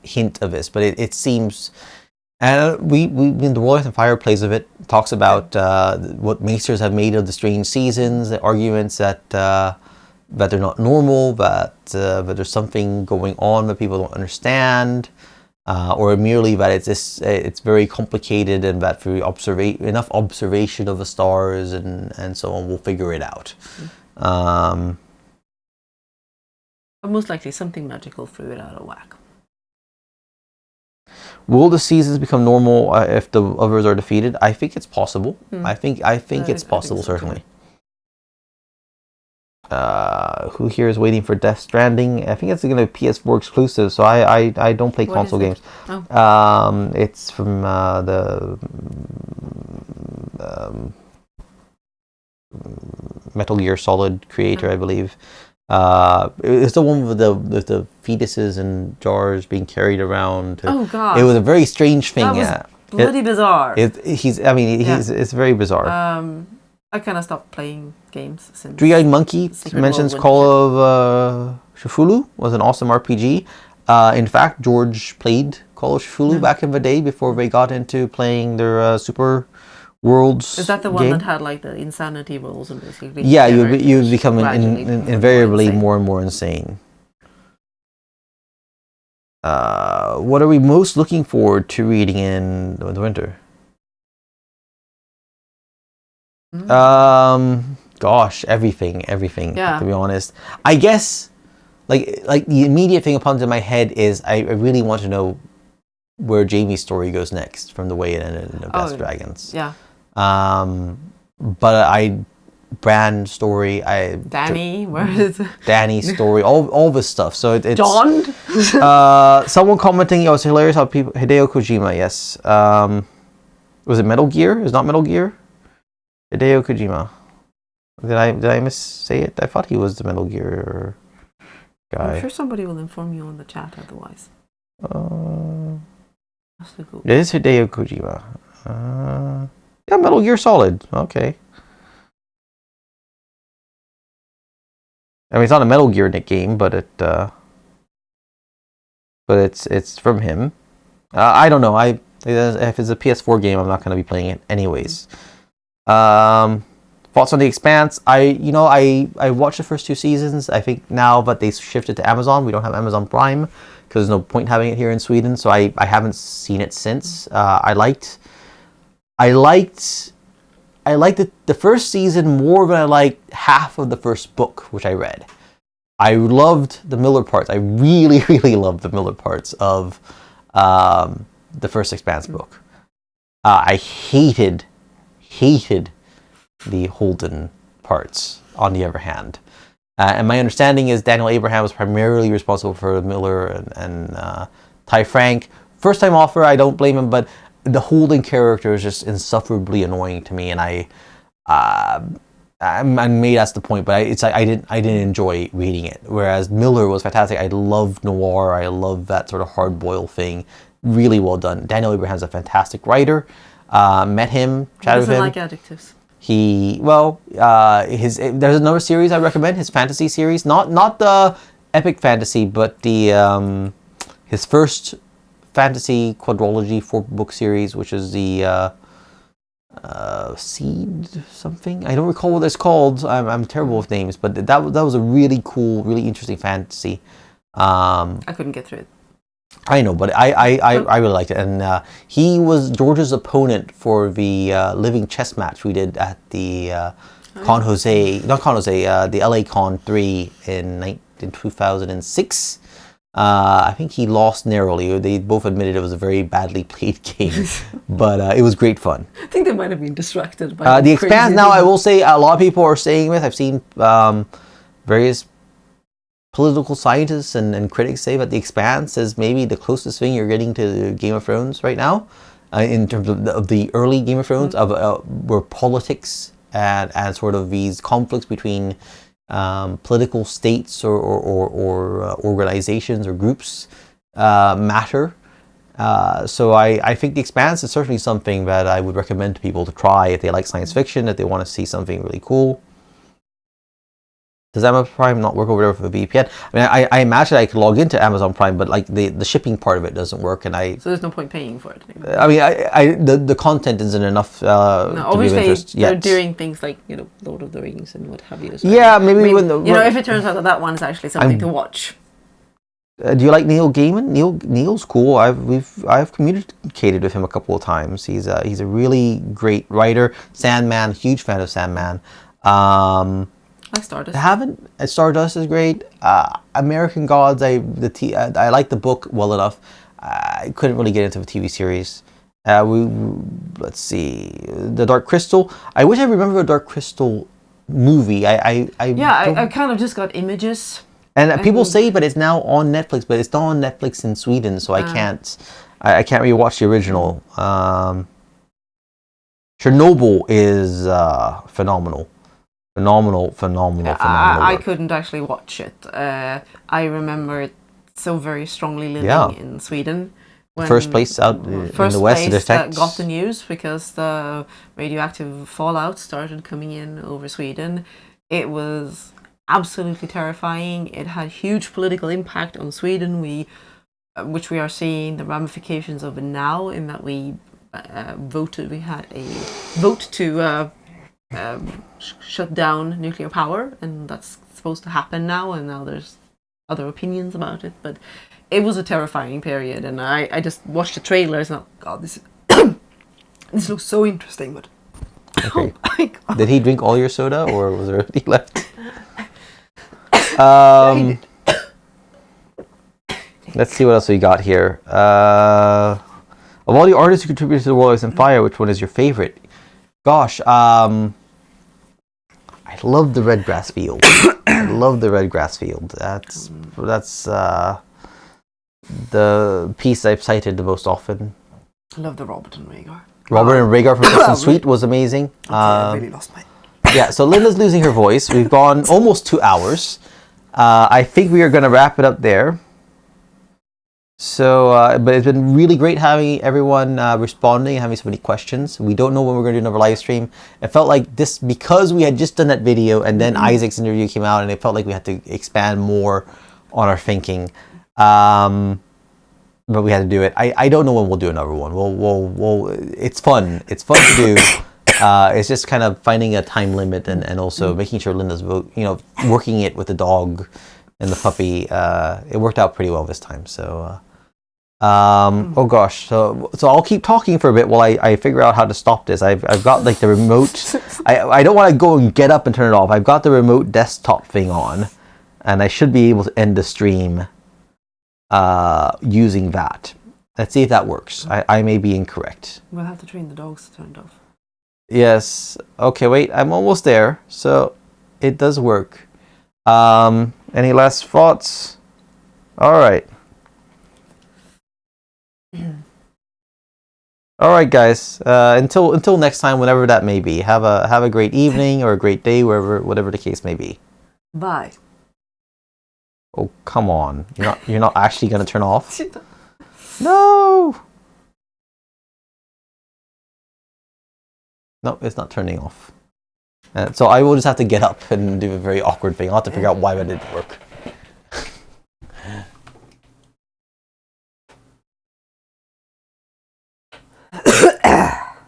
hint of this, but it seems. And we in the Royals and Fire plays of it, talks about what maesters have made of the strange seasons, the arguments that they're not normal, that there's something going on that people don't understand. or merely that it's very complicated and that through enough observation of the stars and so on, we'll figure it out. But most likely something magical threw it out of whack. Will the seasons become normal if the others are defeated? I think it's possible. I think it's possible, certainly. Who here is waiting for Death Stranding? I think it's going to be PS4 exclusive, so I don't play console games. Oh. It's from the Metal Gear Solid creator, I believe. It's the one with the fetuses and jars being carried around. Oh God! It was a very strange thing. That was bloody bizarre. It's very bizarre. I kind of stopped playing games since. Three-Eyed Monkey mentions Call of Cthulhu was an awesome RPG. In fact, George played Call of Cthulhu back in the day before they got into playing their Super Worlds. Is that the one that had like the insanity rolls and basically? Yeah, you become invariably more and more insane. What are we most looking forward to reading in the winter? Gosh, everything. Yeah. To be honest, I guess, like the immediate thing that pops in my head is I really want to know where Jaime's story goes next from the way it ended in the Best Dragons. Yeah. But Bran story, Dany, where is it? Dany's story, all this stuff. So it's John. Someone commenting, it was hilarious how people Hideo Kojima. Yes. Was it Metal Gear? Is not Metal Gear? Hideo Kojima. Did I say it? I thought he was the Metal Gear guy. I'm sure somebody will inform you on the chat otherwise. It is Hideo Kojima. Yeah, Metal Gear Solid. Okay. I mean, it's not a Metal Gear game, but it's from him. I don't know. If it's a PS4 game, I'm not going to be playing it anyways. Thoughts on The Expanse? I watched the first 2 seasons. I think now that they shifted to Amazon, we don't have Amazon Prime because there's no point having it here in Sweden. So I haven't seen it since. I liked the first season more than I liked half of the first book, which I read. I loved the Miller parts. I really, really loved the Miller parts of the first Expanse book. I hated the Holden parts, on the other hand. And my understanding is Daniel Abraham was primarily responsible for Miller and Ty Frank. First time author, I don't blame him, but the Holden character is just insufferably annoying to me, and maybe that's the point. But I didn't enjoy reading it. Whereas Miller was fantastic. I loved noir. I love that sort of hard boiled thing. Really well done. Daniel Abraham's a fantastic writer. Met him, chatted with him. Like adjectives. There's another series I recommend. His fantasy series, not the epic fantasy, but the his first fantasy quadrilogy 4-book series, which is the Seed something. I don't recall what it's called. I'm terrible with names, but that was a really cool, really interesting fantasy. I couldn't get through it. I know, but I really liked it, and he was George's opponent for the living chess match we did at the the LA Con 3 in 2006. I think he lost narrowly. They both admitted it was a very badly played game, but it was great fun. I think they might have been distracted by The Expanse. Now, I will say a lot of people are saying with. I've seen various political scientists and critics say that The Expanse is maybe the closest thing you're getting to Game of Thrones right now, in terms of the early Game of Thrones, where politics and sort of these conflicts between political states or organizations or groups matter. So I think The Expanse is certainly something that I would recommend to people to try if they like science fiction, if they want to see something really cool. Does Amazon Prime not work over there for the VPN? I mean, I imagine I could log into Amazon Prime, but like the shipping part of it doesn't work, and so there's no point paying for it. I mean, the content isn't enough. No, obviously they're doing things like Lord of the Rings and what have you. So yeah, maybe if it turns out that one's actually something to watch. Do you like Neil Gaiman? Neil's cool. I've communicated with him a couple of times. He's a really great writer. Sandman, huge fan of Sandman. I Stardust. Stardust is great. American Gods. I like the book well enough. I couldn't really get into the TV series. Let's see, the Dark Crystal. I wish I remember a Dark Crystal movie. I kind of just got images. And people say, but it's now on Netflix. But it's not on Netflix in Sweden, so I can't really watch the original. Chernobyl is phenomenal. I couldn't actually watch it. I remember it so very strongly living in Sweden. When first place out in the West that got the news because the radioactive fallout started coming in over Sweden. It was absolutely terrifying. It had huge political impact on Sweden, which we are seeing the ramifications of it now, in that we voted. We had a vote to shut down nuclear power, and that's supposed to happen now. And now there's other opinions about it, but it was a terrifying period. And I just watched the trailers and God, this this looks so interesting. But okay. Oh my God. Did he drink all your soda, or was there any left? Let's see what else we got here. Of all the artists who contributed to the World Ice and Fire, which one is your favorite? Gosh, I love the Red Grass Field. I love the Red Grass Field. That's the piece I've cited the most often. I love the Robert and Rhaegar. Robert and Rhaegar from Kiss and Sweet was amazing. Okay, I really lost my... Yeah, so Linda's losing her voice. We've gone almost 2 hours. I think we are going to wrap it up there. So, but it's been really great having everyone responding and having so many questions. We don't know when we're going to do another live stream. It felt like this, because we had just done that video and then Isaac's interview came out, and it felt like we had to expand more on our thinking. But we had to do it. I don't know when we'll do another one. We'll it's fun. It's fun to do. It's just kind of finding a time limit and also making sure Linda's working it with the dog and the puppy. It worked out pretty well this time. So, oh gosh. So I'll keep talking for a bit while I figure out how to stop this. I've got like the remote. I don't want to go and get up and turn it off. I've got the remote desktop thing on, and I should be able to end the stream using that. Let's see if that works. I may be incorrect. We'll have to train the dogs to turn it off. Yes. Okay, wait. I'm almost there. So it does work. Any last thoughts? All right. All right, guys. Until next time, whenever that may be. Have a great evening or a great day, whatever the case may be. Bye. Oh, come on. You're not actually going to turn off? No. No, it's not turning off. So I will just have to get up and do a very awkward thing. I'll have to figure out why that didn't work.